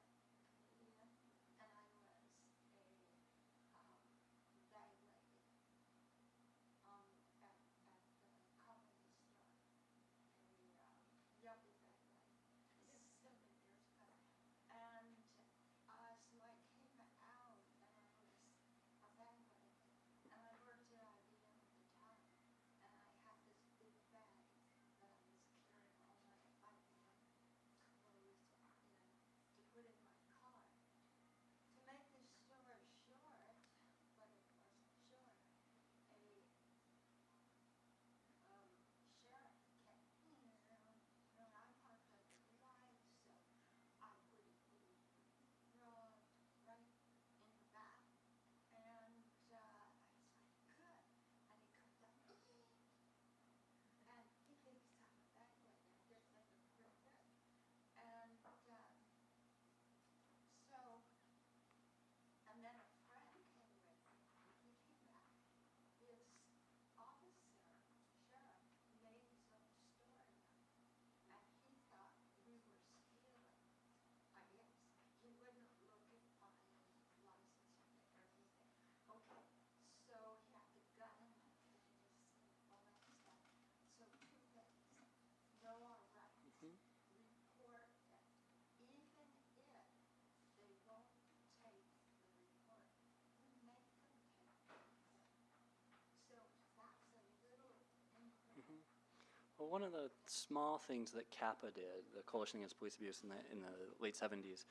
comedian, and I was a gay lady at the comedy store, a younger gay lady. This is so many years ago. And so I came out and I was a bag lady. And I worked at IBM at the time. And I had this big bag that I was carrying all my IBM clothes to put in my car. To make this story short, but it wasn't short, a sheriff came and I parked at the light, so I wouldn't be robbed right in the back. And I was like, good. And he comes up, and he thinks I'm a bag lady. I guess I look real good. And and then a friend came with me. He came back. This officer, sheriff, made his own story up. And he thought we were stealing. I guess he wouldn't look at my license plate or anything. Okay, so he had the gun in my face and all that stuff. So two things: know our rights, report it, even if they won't take the report, we make them take the report. So that's a little increment. Well, one of the small things that CAPA did, the Coalition Against Police Abuse in the late 70s,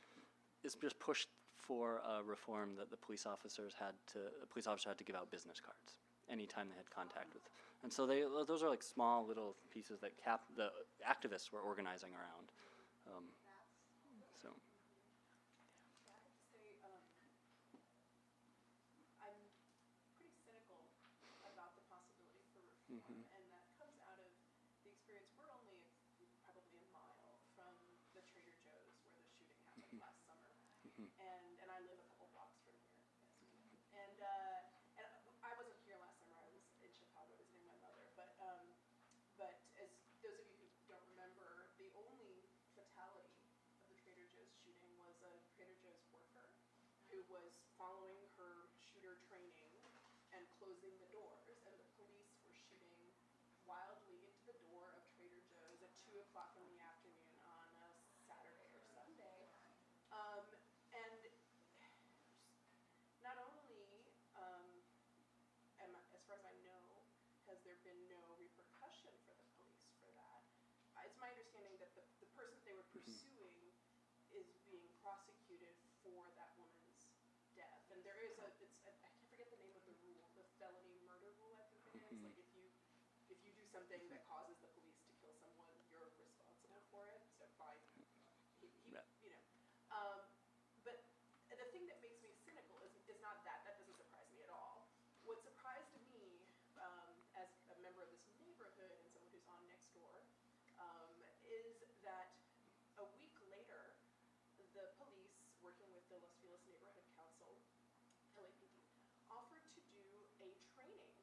is just pushed for a reform that the police officers had to give out business cards anytime they had contact with. And so those are like small little pieces that the activists were organizing around. So. Yeah, I have to say, I'm pretty cynical about the possibility for reform, and that comes out of the experience. We're only probably a mile from the Trader Joe's where the shooting happened last summer, and I live a couple blocks from here, as you know. And I wasn't here last summer. I was in Chicago visiting my mother, but as those of you who don't remember, the only fatality of the Trader Joe's shooting was a Trader Joe's worker who was following her shooter training and closing the doors, and the police were shooting wildly into the door of Trader Joe's at 2 o'clock in the afternoon on a Saturday or Sunday. And not only, as far as I know, has there been no repercussion for the police for that. It's my understanding that the person they were pursuing is being prosecuted for that woman's death. And there is I forget the name of the rule, the felony murder rule, I think it is. Like if you do something that causes the police to kill someone, you're responsible for it. So fine, but the thing that makes me cynical is not that. That doesn't surprise me at all. What surprised me, as a member of this neighborhood and someone who's on next door, is that a week later, the police, working with the Los Feliz Neighborhood Council, LAPD, offered to do a training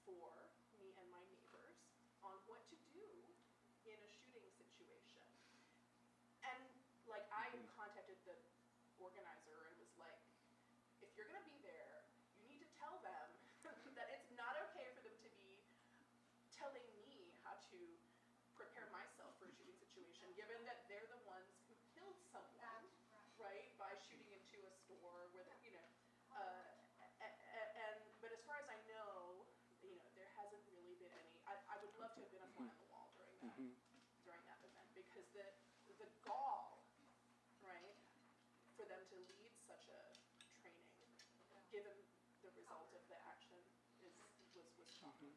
for me and my neighbors on what to do in a shooting situation. And I contacted the organizer and was like, if you're going to be there, you need to tell them that it's not okay for them to be telling me how to prepare myself for a shooting situation, given that they're the ones who killed someone, right, by shooting into a store where, but as far as I know, there hasn't given the result of the action, was shocking.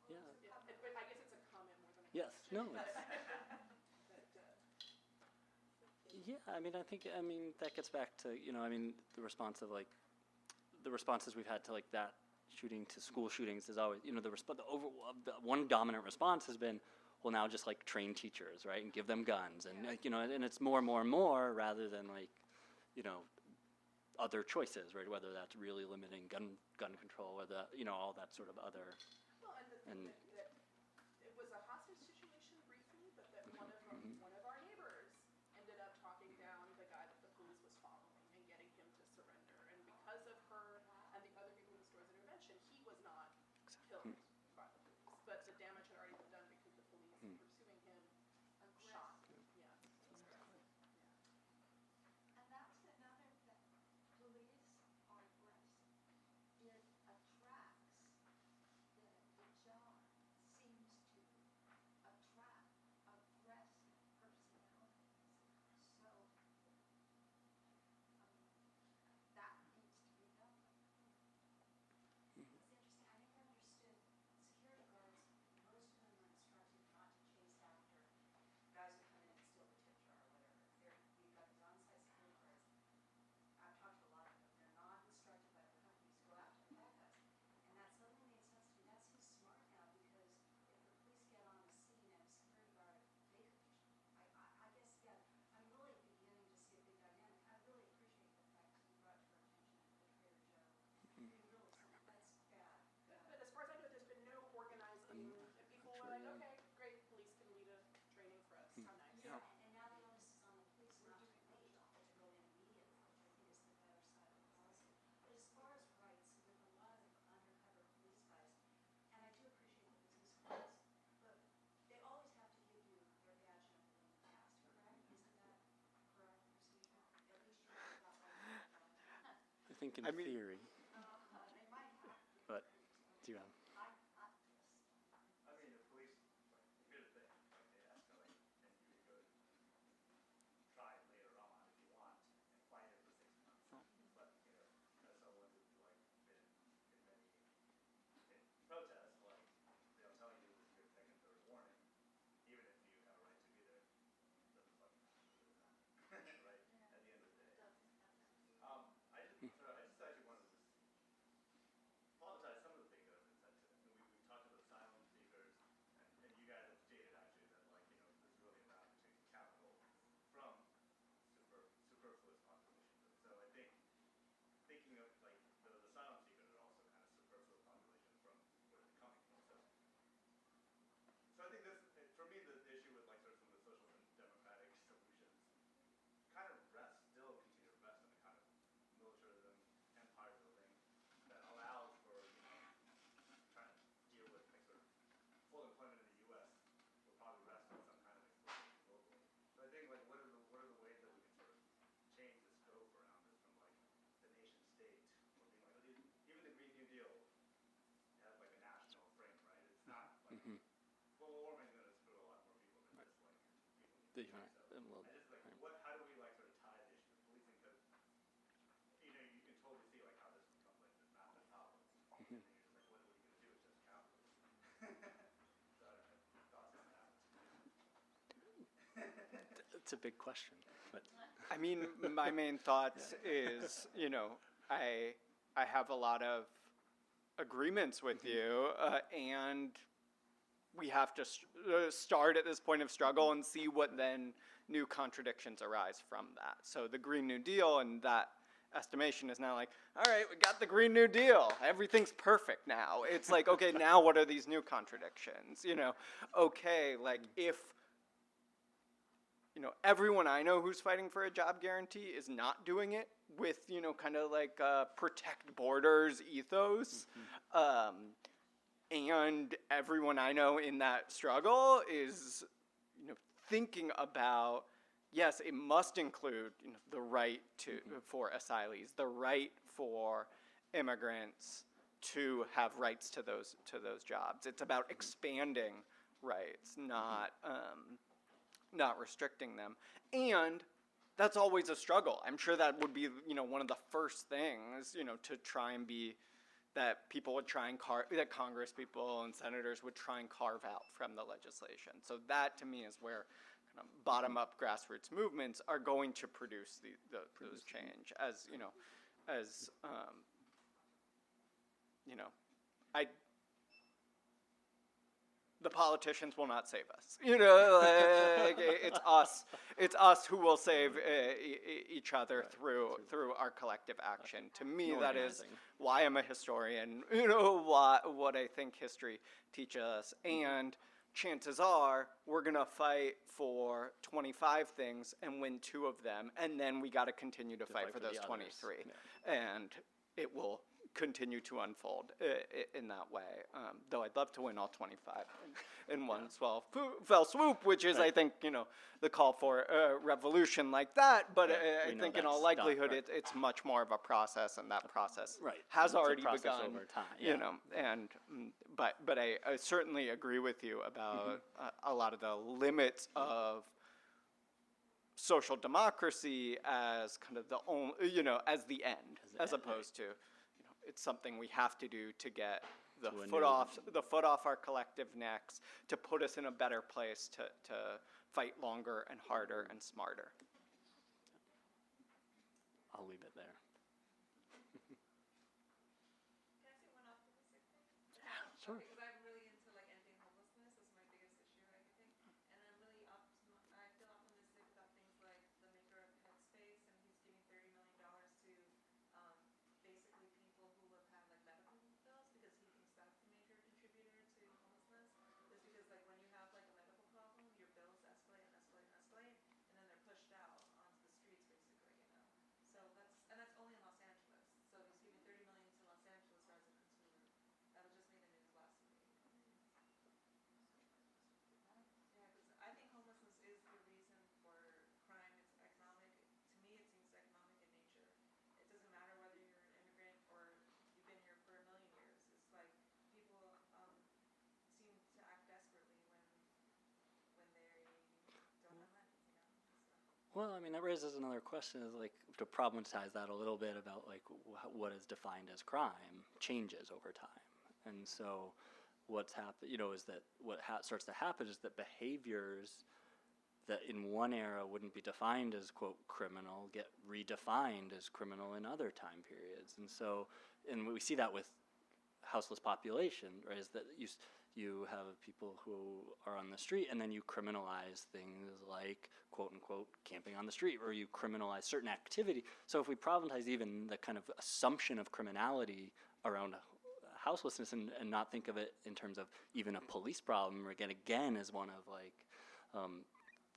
Yeah. But I guess it's a comment more than a Yes. question. No. It's, yeah. I mean, that gets back to the response of like the responses we've had to like that shooting to school shootings is always the one dominant response has been, well, now just like train teachers, right, and give them guns, and like, and it's more and more and more rather than like, other choices, right? Whether that's really limiting gun control, or all that sort of other. Well, and the thing that it was a hostage situation briefly, but that one of our neighbors ended up talking down the guy that the police was following and getting him to surrender. And because of her and the other people in the store's intervention, he was not killed by the police. But the damage had already been done because the police pursuing him shot. Yeah. And that's another thing. Police are aggressive. It attracts, the job seems to attract aggressive personalities. So that needs to be done. It's interesting. I never understood security guards. Most of them are instructed not to chase after guys who come in and steal the tip jar or whatever. We've got these on-site security guards. I've talked to a lot of them. They're not instructed by other companies to go after the bad guys. And that suddenly made sense to me. That seems smart now, because if the police get on the scene and a security guard, they could be. I guess, yeah, I'm really beginning to see a big dynamic. I really appreciate the fact that you brought to our attention the Trader Joe. I mean, really, that's bad. But as far as I know, there's been no organizing. And people were like, okay, great, police can lead a training for us. How nice. Yeah, and now the onus is on the police not to wait, but to go in immediately, which I think is the better side of the policy. But as far as rights, with a lot of undercover police guys, and I do appreciate the business cards, but they always have to give you their badge number when you ask, correct? Isn't that correct procedure? At least you know about what I think in I mean- theory, They might have to. but do you have? I mean, the police, like, here's the thing, like, they ask, like, and you could go try it later on if you want, and fight it for 6 months. But, as someone who's, like, been in many protests, like, they'll tell you this is your second, third warning, even if you have a right to be there, doesn't fucking matter, right, at the end of the day. I just actually wanted to apologize some of the things that have been said today. And we talked about asylum seekers, and you guys have stated actually that, like, this is really about taking capital from superfluous populations. So I think thinking of like the asylum seekers are also kind of superfluous population from where they're coming from. So I think this, for me, the issue with like sort of some of the social and democratic solutions kind of still continue to rest in the kind of militarism, empire building that allows for, trying to deal with like sort of full employment in the U.S. will probably rest on some kind of exploitation globally. So I think like what are the ways that we can sort of change the scope around this from like the nation state or being like even the Green New Deal has like a national frame, right? It's not like global warming is going to screw a lot more people than just like people. The So I just like how do we like sort of tie the issue of policing, because you can totally see like how this becomes like this massive problem, and then you're just like, what are we going to do? It's just capitalism. So I don't know, thoughts on that. It's a big question, but I mean, my main thoughts is, I have a lot of agreements with you, and we have to start at this point of struggle and see what then new contradictions arise from that. So the Green New Deal and that estimation is now like, all right, we got the Green New Deal. Everything's perfect now. It's like, okay, now what are these new contradictions? Okay, like if everyone I know who's fighting for a job guarantee is not doing it with, kind of like protect borders ethos. And everyone I know in that struggle is, thinking about, yes, it must include, the right for asylees, the right for immigrants to have rights to those jobs. It's about expanding rights, not restricting them. And that's always a struggle. I'm sure that would be, one of the first things, to try and be that people would try and that Congress people and senators would try and carve out from the legislation. So that to me is where kind of bottom up grassroots movements are going to produce those change the politicians will not save us. It's us who will save each other through our collective action. To me, that is why I'm a historian. What I think history teaches us. And chances are we're gonna fight for 25 things and win 2 of them, and then we got to continue to fight for those 23, and it will continue to unfold in that way. Though I'd love to win all 25 in one fell swoop, which is, I think, the call for a revolution like that. But I think in all likelihood, it's much more of a process, and that process has already begun. Over time, But I certainly agree with you about a lot of the limits of social democracy as kind of the only, as the end, as opposed to, it's something we have to do to get the foot off our collective necks, to put us in a better place to fight longer and harder and smarter. I'll leave it there. Can I say one optimistic thing? Sure. Because I'm really into like ending homelessness. That's my biggest issue, I think. And I'm really I feel optimistic about things like the maker of Headspace, and he's giving $30 million to basically people who have had like medical bills, because he thinks that's the major contributor to homelessness. Is because like when you have like a medical problem, your bills escalate and escalate and escalate, and then they're pushed out onto the streets basically, So that's only in Los Angeles. So he's giving $30 million to Los Angeles residents who that just made the news last week. Yeah, because I think homelessness is the reason for crime. It's economic. To me, it seems economic in nature. It doesn't matter whether you're an immigrant or you've been here for a million years. It's like people seem to act desperately when they don't have money, So. Well, I mean, that raises another question, is like to problematize that a little bit about like what is defined as crime changes over time. And so what's happened, is that what starts to happen is that behaviors that in one era wouldn't be defined as, quote, criminal, get redefined as criminal in other time periods. And so, and we see that with houseless population, right, is that you have people who are on the street, and then you criminalize things like, quote unquote, camping on the street, or you criminalize certain activity. So if we problematize even the kind of assumption of criminality around houselessness, and not think of it in terms of even a police problem, or again as one of like,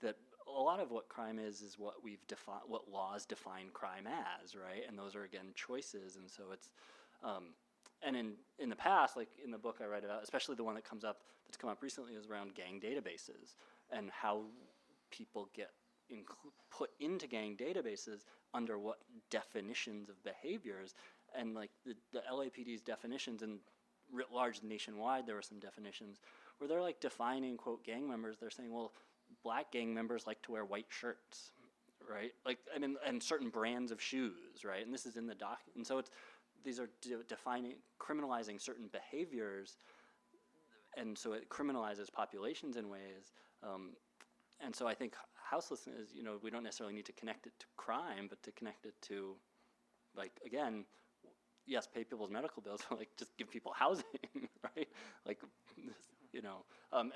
that a lot of what crime is what we've defined, what laws define crime as, right? And those are again choices, and so it's, and in the past, like in the book I write about, especially the one that's come up recently, is around gang databases and how people get put into gang databases under what definitions of behaviors, and like the LAPD's definitions, and writ large nationwide there were some definitions where they're like defining, quote, gang members. They're saying, well, black gang members like to wear white shirts, right? Like, I mean, and certain brands of shoes, right? And this is in the doc, and so these are defining, criminalizing certain behaviors, and so it criminalizes populations in ways. And so I think houselessness, we don't necessarily need to connect it to crime, but to connect it to, like, again, yes, pay people's medical bills, but like just give people housing, right? Like,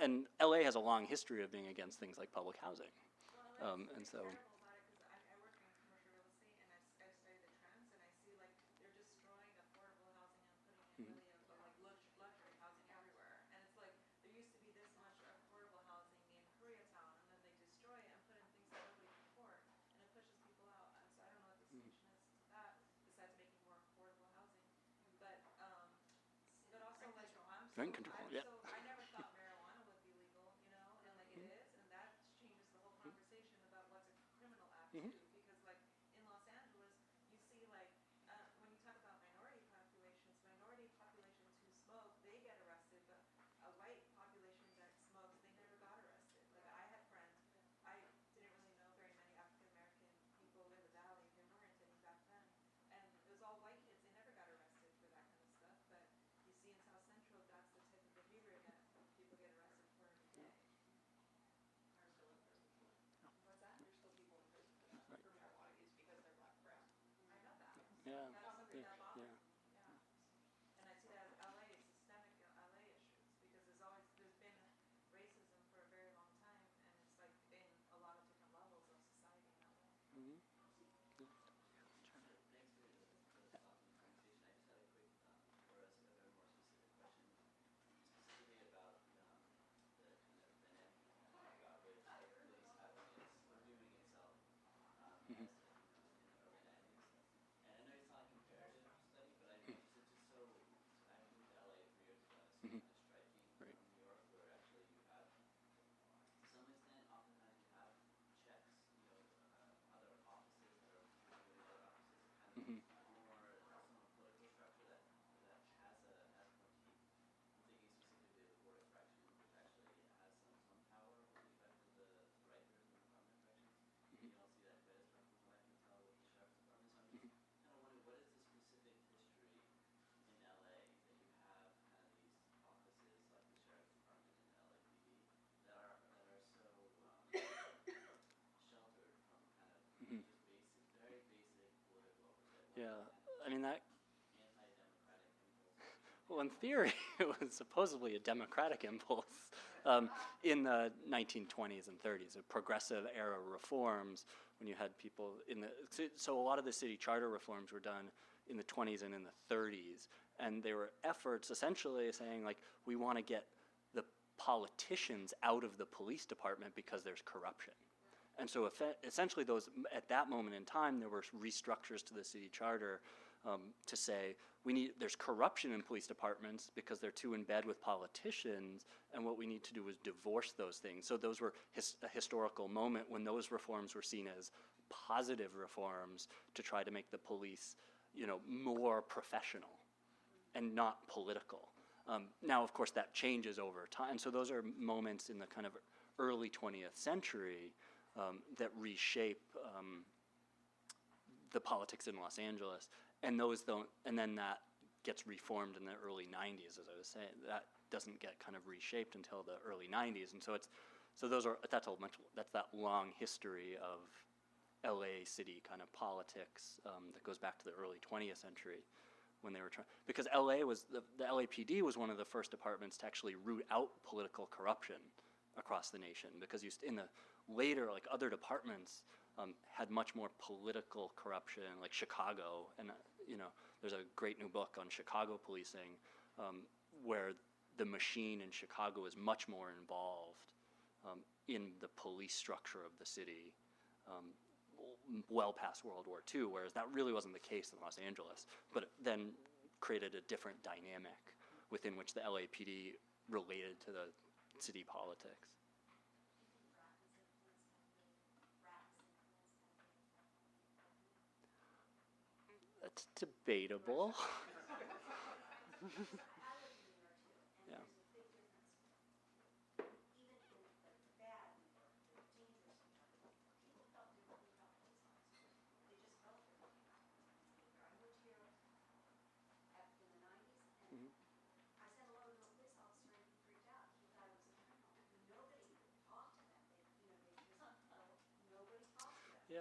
and LA has a long history of being against things like public housing, and so. I work in commercial real estate, and I study the trends, and I see like they're destroying affordable housing and putting in really luxury housing everywhere. And it's like there used to be this much affordable housing in Koreatown, and then they destroy it and put in things that nobody can afford, and it pushes people out. And so I don't know what the solution is to that, besides making more affordable housing. But also like Rent control, yeah. I never thought marijuana would be legal, and like it is, and that changes the whole conversation about what's a criminal act too. Because like in Los Angeles, you see like when you talk about minority populations who smoke, they get arrested, but a white population that smokes, they never got arrested. Like I had friends, I didn't really know very many African American people Yeah, I mean that. Well, in theory, it was supposedly a democratic impulse in the 1920s and 30s, of progressive era reforms. When you had people in the so a lot of the city charter reforms were done in the 20s and in the 30s, and they were efforts essentially saying like we want to get the politicians out of the police department because there's corruption. And so essentially those, at that moment in time, there were restructures to the city charter to say there's corruption in police departments because they're too in bed with politicians, and what we need to do is divorce those things. So those were a historical moment when those reforms were seen as positive reforms to try to make the police, more professional and not political. Now, of course, that changes over time. So those are moments in the kind of early 20th century that reshape the politics in Los Angeles, and those don't. And then that gets reformed in the early 90s, as I was saying. That doesn't get kind of reshaped until the early 90s, and so that's that long history of LA city kind of politics that goes back to the early 20th century when they were trying, because LA was the LAPD was one of the first departments to actually root out political corruption across the nation, because in the later, like other departments had much more political corruption, like Chicago, and there's a great new book on Chicago policing where the machine in Chicago is much more involved in the police structure of the city well past World War II, whereas that really wasn't the case in Los Angeles, but it then created a different dynamic within which the LAPD related to the city politics. That's debatable. Yeah. Yeah,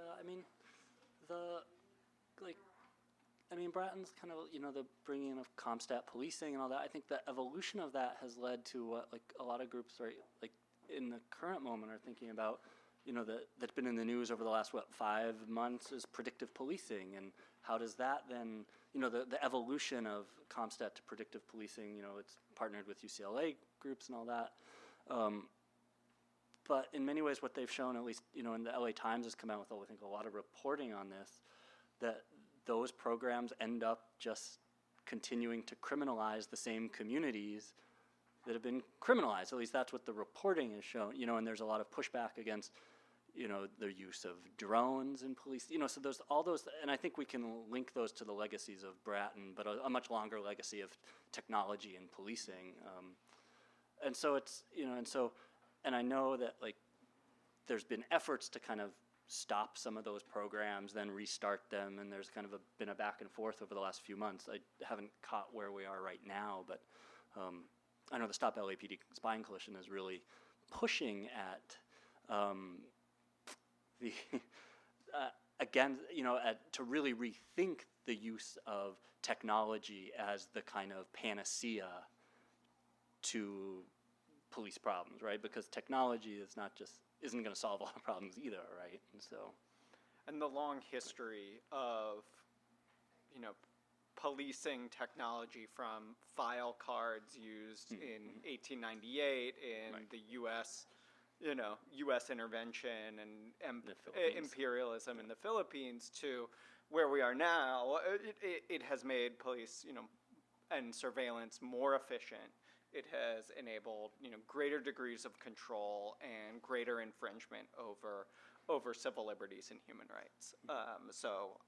Bratton's kind of, the bringing in of Comstat policing and all that. I think the evolution of that has led to what, a lot of groups, right, in the current moment are thinking about, that's been in the news over the last, 5 months is predictive policing. And how does that then, the evolution of Comstat to predictive policing, it's partnered with UCLA groups and all that. But in many ways, what they've shown, at least, in the LA Times has come out with, I think, a lot of reporting on this, that those programs end up just continuing to criminalize the same communities that have been criminalized. At least that's what the reporting has shown, and there's a lot of pushback against, the use of drones in police, so there's all those, and I think we can link those to the legacies of Bratton, but a much longer legacy of technology and policing. And so it's, and I know that, there's been efforts to kind of stop some of those programs, then restart them, and there's kind of been a back and forth over the last few months. I haven't caught where we are right now, but I know the Stop LAPD Spying Coalition is really pushing at the again, to really rethink the use of technology as the kind of panacea to police problems, right? Because technology isn't going to solve all the problems either, right? And the long history of, policing technology from file cards used in 1898 in the U.S., U.S. intervention and imperialism in the Philippines to where we are now, it has made police, and surveillance more efficient. It has enabled, greater degrees of control and greater infringement over civil liberties and human rights. So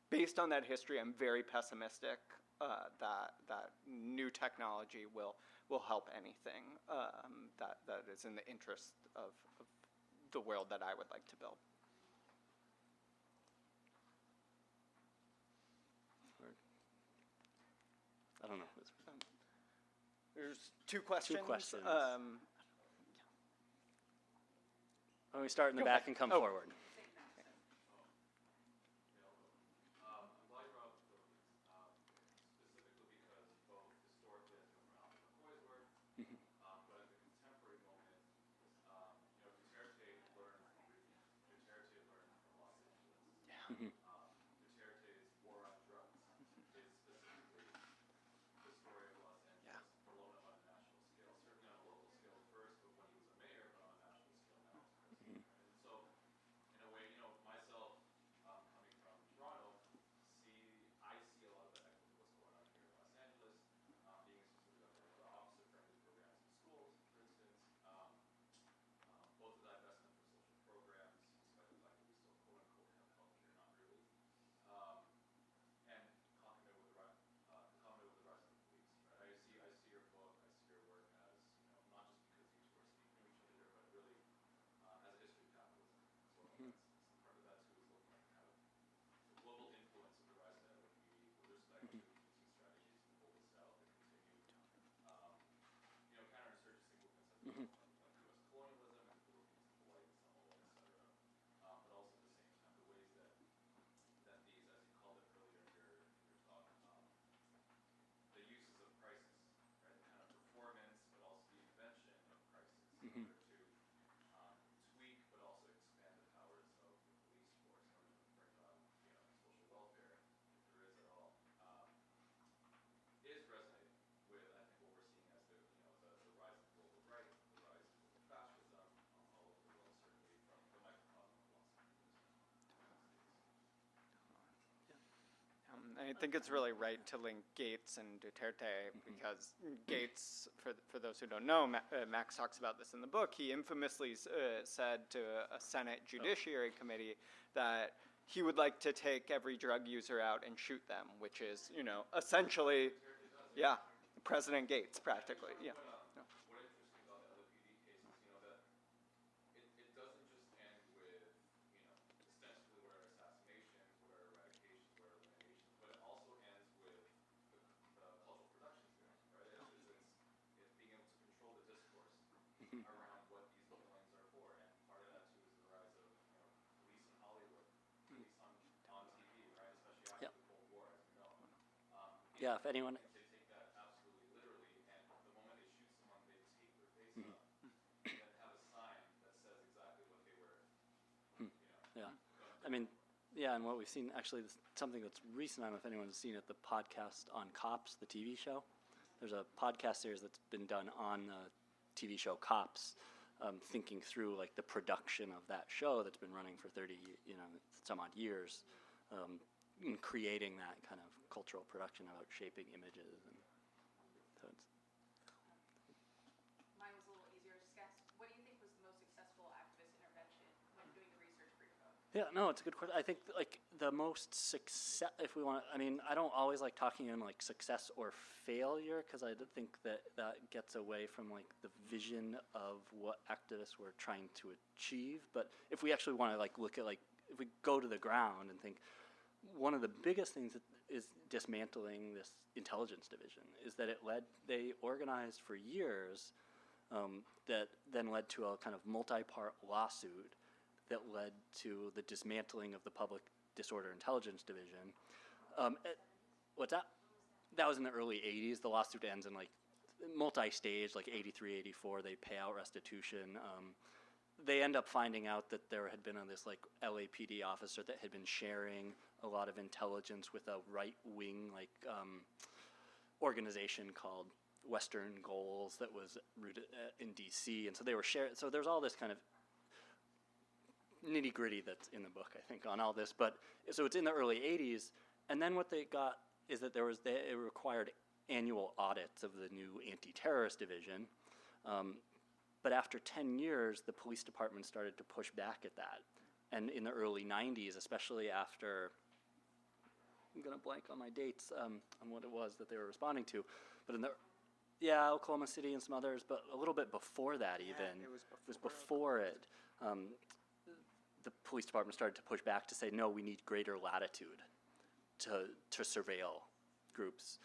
based on that history, I'm very pessimistic that new technology will help anything that is in the interest of the world that I would like to build. I don't know. There's two questions. Why don't we start in the back and come forward? I'm Duterte's war on drugs is specifically the story of Los Angeles, blown up on a national scale, certainly on a local scale first, but when he was a mayor, but on a national scale now as president. Right? And so, in a way, myself coming from Toronto, I see a lot of the echo of what's going on here in Los Angeles, being associated with the officer-friendly programs in schools, for instance, both the divestment for social programs, despite the fact that we still quote-unquote have healthcare, not really, and concomitant with the rise of the police. Right? I see your book, I see your work as not just because you two are speaking to each other here, but really as a history of capitalism as well. That's part of that too is looking at kind of the global influence of the rise of LAPD with respect to using strategies to hold the South and continue, counterinsurgency movements as well, like U.S. colonialism and the Philippines and Hawaii, Samoa, etc. But also at the same time the ways that these, as you called it earlier in your talk, the uses of crisis, right? The kind of performance, but also the invention of crisis in order to tweak, but also expand the powers of the police force in order to bring about, social welfare, if there is at all, is resonating with, I think, what we're seeing as the rise of global right, the rise of global fascism all over the world, certainly from the microcosm of Los Angeles and the United States. I think it's really right to link Gates and Duterte because Gates, for those who don't know, Max talks about this in the book. He infamously said to a Senate Judiciary Committee that he would like to take every drug user out and shoot them, which is, essentially, yeah, President Gates practically, yeah. What interesting about the LAPD case is, that it doesn't just end with, ostensibly what are assassinations, what are eradications, what are eliminations, but it also ends with the cultural production theory, right? It's being able to control the discourse around what these killings are for, and part of that too is the rise of, police in Hollywood, police on TV, right? Especially after the Cold War, as we know. Yeah, if anyone. They take that absolutely literally, and the moment they shoot someone, they tape their face off, and then have a sign that says exactly what they were. Yeah, I mean, yeah, and what we've seen actually, something that's recent. I don't know if anyone's seen it. The podcast on Cops, the TV show. There's a podcast series that's been done on the TV show Cops, thinking through like the production of that show that's been running for 30, some odd years, in creating that kind of cultural production about shaping images, and so it's. Mine was a little easier. Just ask, what do you think was the most successful activist intervention when doing the research for your book? Yeah, no, it's a good question. I think like the most success, if we want, I mean, I don't always like talking in like success or failure because I think that gets away from like the vision of what activists were trying to achieve. But if we actually want to like look at like, if we go to the ground and think, one of the biggest things that is dismantling this intelligence division is that they organized for years that then led to a kind of multi-part lawsuit that led to the dismantling of the Public Disorder Intelligence Division. What's that? That was in the early 80s. The lawsuit ends in like multi-stage, like 83, 84. They pay out restitution. They end up finding out that there had been this like LAPD officer that had been sharing a lot of intelligence with a right-wing organization called Western Goals that was rooted in DC, and so they were sharing. So there's all this kind of nitty-gritty that's in the book, I think, on all this. But so it's in the early 80s, and then what they got is that it required annual audits of the new anti-terrorist division. But after 10 years, the police department started to push back at that. And in the early 90s, especially after, I'm going to blank on my dates on what it was that they were responding to, but Oklahoma City and some others, but a little bit before that even. It was before it. The police department started to push back to say, no, we need greater latitude to surveil groups.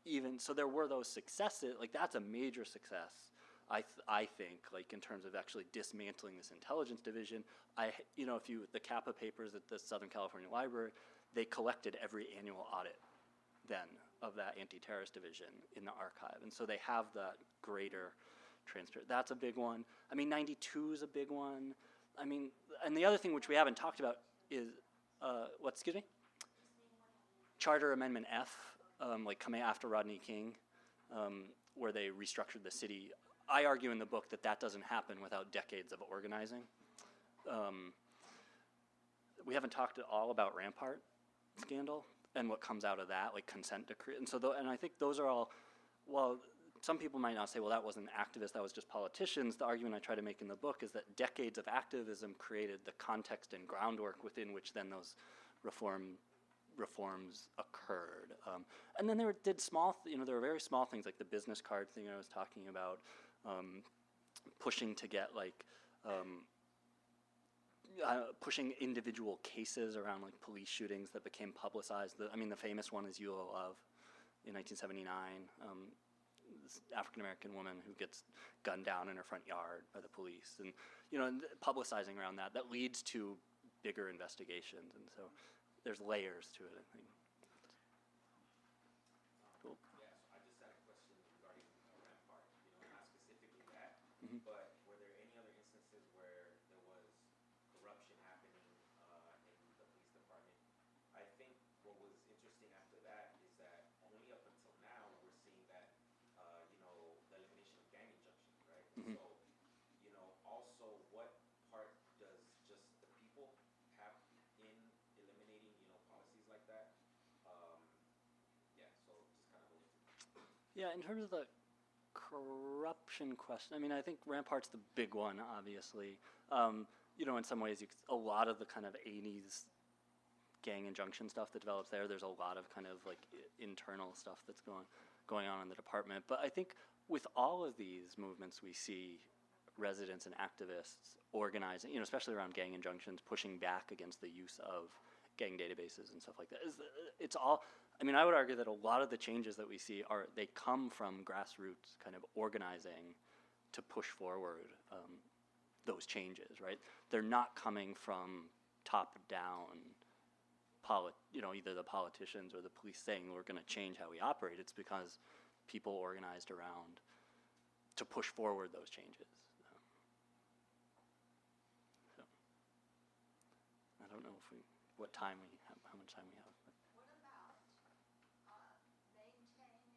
Even so, there were those successes. Like that's a major success. I think, like in terms of actually dismantling this intelligence division, the CAPA papers at the Southern California Library, they collected every annual audit then of that anti-terrorist division in the archive, and so they have that greater transparency. That's a big one. I mean, 92 is a big one. I mean, and the other thing which we haven't talked about is Excuse me? Charter Amendment F, like coming after Rodney King, where they restructured the city. I argue in the book that that doesn't happen without decades of organizing. We haven't talked at all about Rampart scandal and what comes out of that, like consent decree. And so, and I think those are all, well, some people might not say, well, that wasn't activists, that was just politicians. The argument I try to make in the book is that decades of activism created the context and groundwork within which then those reforms occurred. And then there were there were very small things like the business card thing I was talking about, pushing to get like, pushing individual cases around like police shootings that became publicized. The famous one is You Will Love in 1979. This African-American woman who gets gunned down in her front yard by the police, and publicizing around that leads to bigger investigations, and so there's layers to it, I think. Cool. Yeah, so I just had a question regarding Rampart, not specifically that, but were there any other instances where there was corruption happening in the police department? I think what was interesting after that is that only up until now we're seeing that, the elimination of gang injunctions, right? Mm-hmm. So, also what part does just the people have in eliminating, policies like that? Yeah, so just kind of Yeah, in terms of the corruption question, I think Rampart's the big one, obviously. In some ways, a lot of the kind of 80s gang injunction stuff that develops there's a lot of kind of like internal stuff that's going on in the department. But I think with all of these movements, we see residents and activists organizing, especially around gang injunctions, pushing back against the use of gang databases and stuff like that. It's all, I would argue that a lot of the changes that we see they come from grassroots kind of organizing to push forward those changes, right? They're not coming from top down, either the politicians or the police saying we're going to change how we operate. It's because people organized around to push forward those changes. So I don't know what time we have, how much time we have. What about maintaining,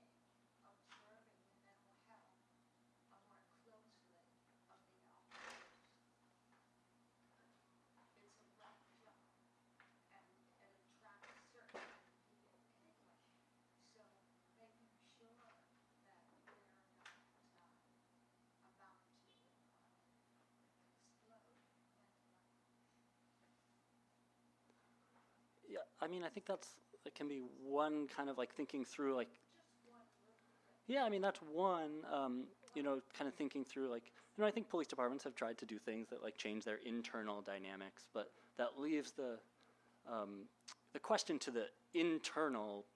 observing the mental health more closely of the operators? It's a rough job, and it attracts certain people anyway. So making sure that they're not about to explode mentally. Yeah, I think it can be one kind of like thinking through like, yeah, that's one, kind of thinking through like, I think police departments have tried to do things that like change their internal dynamics, but that leaves the question to the internal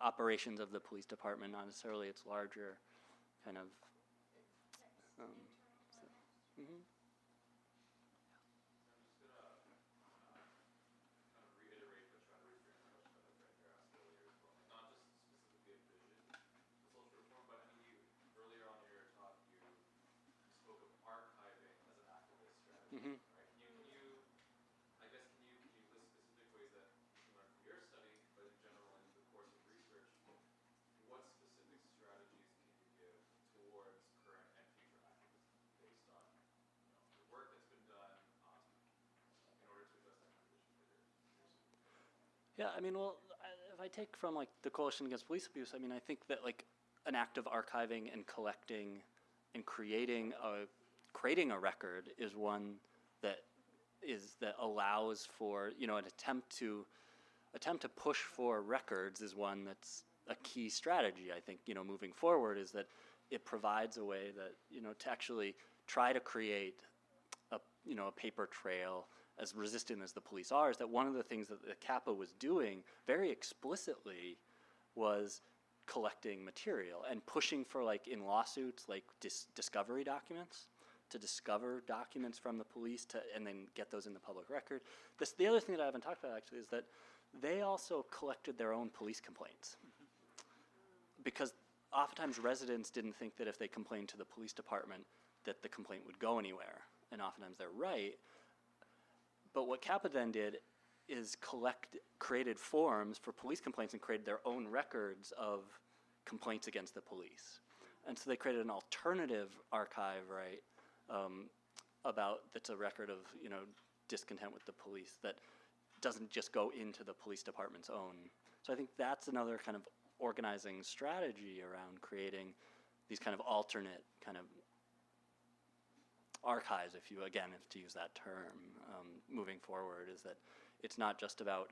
operations of the police department, not necessarily its larger kind of, mm-hmm. Mm-hmm. Right? Can you list specific ways that you can learn from your study, but in general in the course of research, what specific strategies can you give towards current and future activism based on the work that's been done in order to address that kind of issue? Yeah, if I take from like the Coalition Against Police Abuse, I think that like an act of archiving and collecting and creating a record is one that allows for an attempt to push for records is one that's a key strategy. I think moving forward is that it provides a way that to actually try to create a paper trail as resistant as the police are. Is that one of the things that the CAPA was doing very explicitly was collecting material and pushing for like in lawsuits like discovery documents, to discover documents from the police and then get those in the public record. The other thing that I haven't talked about actually is that they also collected their own police complaints, because oftentimes residents didn't think that if they complained to the police department that the complaint would go anywhere, and oftentimes they're right. But what CAPA then did created forms for police complaints and created their own records of complaints against the police. And so they created an alternative archive, right, that's a record of, discontent with the police that doesn't just go into the police department's own. So I think that's another kind of organizing strategy around creating these kind of alternate kind of archives, if to use that term, moving forward, is that it's not just about,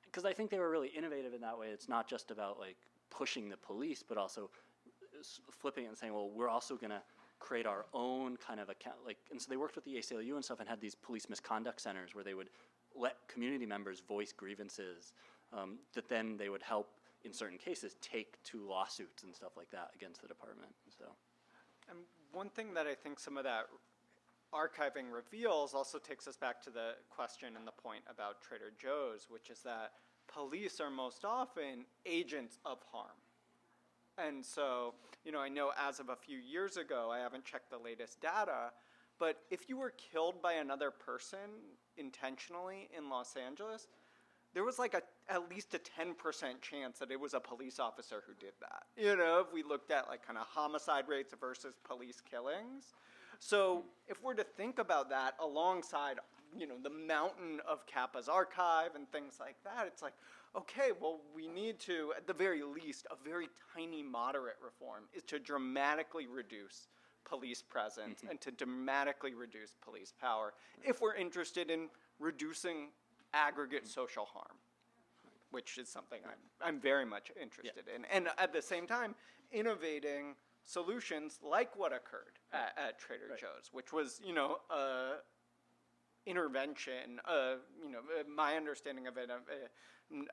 because I think they were really innovative in that way. It's not just about like pushing the police, but also flipping it and saying, well, we're also going to create our own kind of account. And so they worked with the ACLU and stuff and had these police misconduct centers where they would let community members voice grievances that then they would help, in certain cases, take to lawsuits and stuff like that against the department. So, And one thing that I think some of that archiving reveals also takes us back to the question and the point about Trader Joe's, which is that police are most often agents of harm. And so, I know as of a few years ago, I haven't checked the latest data, but if you were killed by another person intentionally in Los Angeles, there was like at least a 10% chance that it was a police officer who did that. If we looked at like kind of homicide rates versus police killings. So if we're to think about that alongside, the mountain of Kappa's archive and things like that, it's like, okay, well, we need to, at the very least, a very tiny moderate reform is to dramatically reduce police presence and to dramatically reduce police power if we're interested in reducing aggregate social harm, which is something I'm very much interested in. And at the same time, innovating solutions like what occurred at Trader Joe's, which was, intervention. My understanding of it,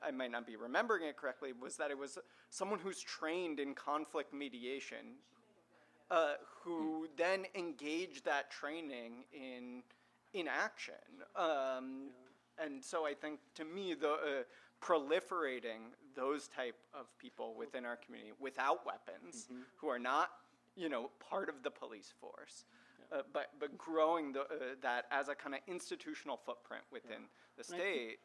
I might not be remembering it correctly, was that it was someone who's trained in conflict mediation who then engaged that training in action. And so I think, to me, the proliferating those type of people within our community without weapons, who are not, part of the police force, but growing that as a kind of institutional footprint within the state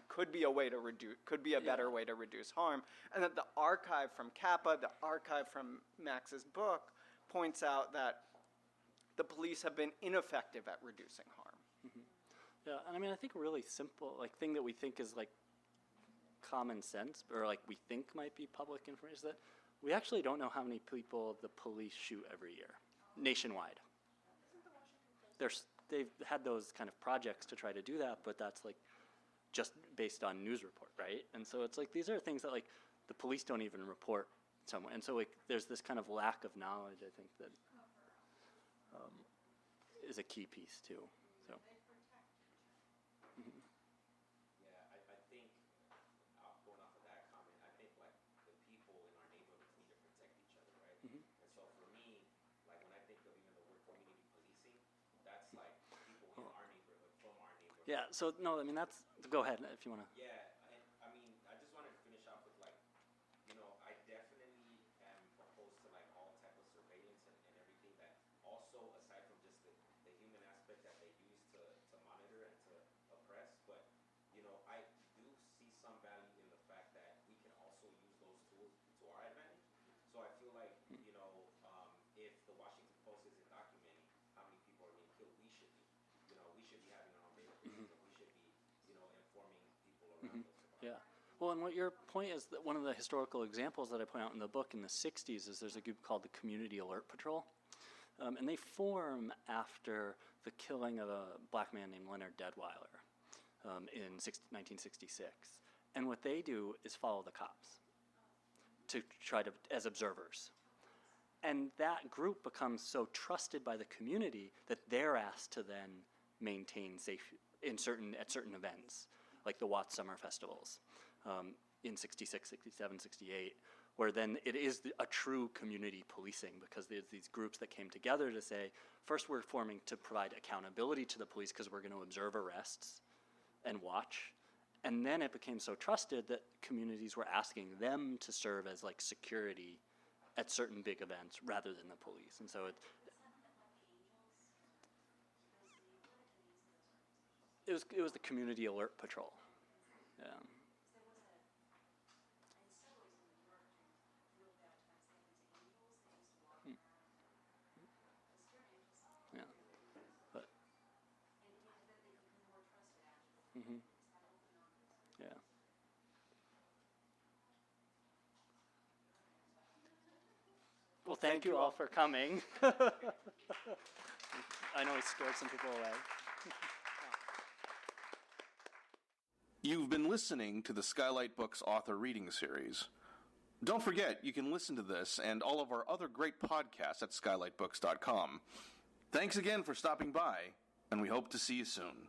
could be a way to reduce, could be a better way to reduce harm. And that the archive from Kappa, the archive from Max's book, points out that the police have been ineffective at reducing harm. Yeah, and I think a really simple thing that we think is common sense, or we think might be public information, is that we actually don't know how many people the police shoot every year, nationwide. They've had those kind of projects to try to do that, but that's just based on news report, right? And so it's these are things that the police don't even report somewhere, and so there's this kind of lack of knowledge, I think, that is a key piece too. So. Yeah, I think, going off of that comment, I think the people in our neighborhoods need to protect each other, right? And so for me, when I think of even the word community policing, that's people in our neighborhood, from our neighborhood. Yeah, so no, that's, go ahead if you want to. Yeah, and I just wanted to finish off with I definitely am opposed to all type of surveillance and everything that also, aside from just the human aspect that they use to monitor and to oppress, but I do see some value in the fact that we can also use those tools to our advantage. So I feel if the Washington Post isn't documenting how many people are being killed, we should be. We should be having our own databases, and we should be, informing people around us. Yeah. Well, and what your point is, that one of the historical examples that I point out in the book in the 60s is there's a group called the Community Alert Patrol. And they form after the killing of a black man named Leonard Deadweiler in 1966. And what they do is follow the cops to try to, as observers. And that group becomes so trusted by the community that they're asked to then maintain safety at certain events, like the Watts Summer Festivals in 66, 67, 68, where then it is a true community policing, because there's these groups that came together to say, first we're forming to provide accountability to the police because we're going to observe arrests and watch. And then it became so trusted that communities were asking them to serve as security at certain big events rather than the police. And so it was the Community Alert Patrol. Yeah. There was in some ways in New York, during real bad times, they had these angels, they used to walk around. Spirit angels. Yeah. But, And then they become more trusted, actually. mhm. It's that open on this. Yeah. Well, thank you all for coming. I know we scared some people away. You've been listening to the Skylight Books author reading series. Don't forget, you can listen to this and all of our other great podcasts at skylightbooks.com. Thanks again for stopping by, and we hope to see you soon.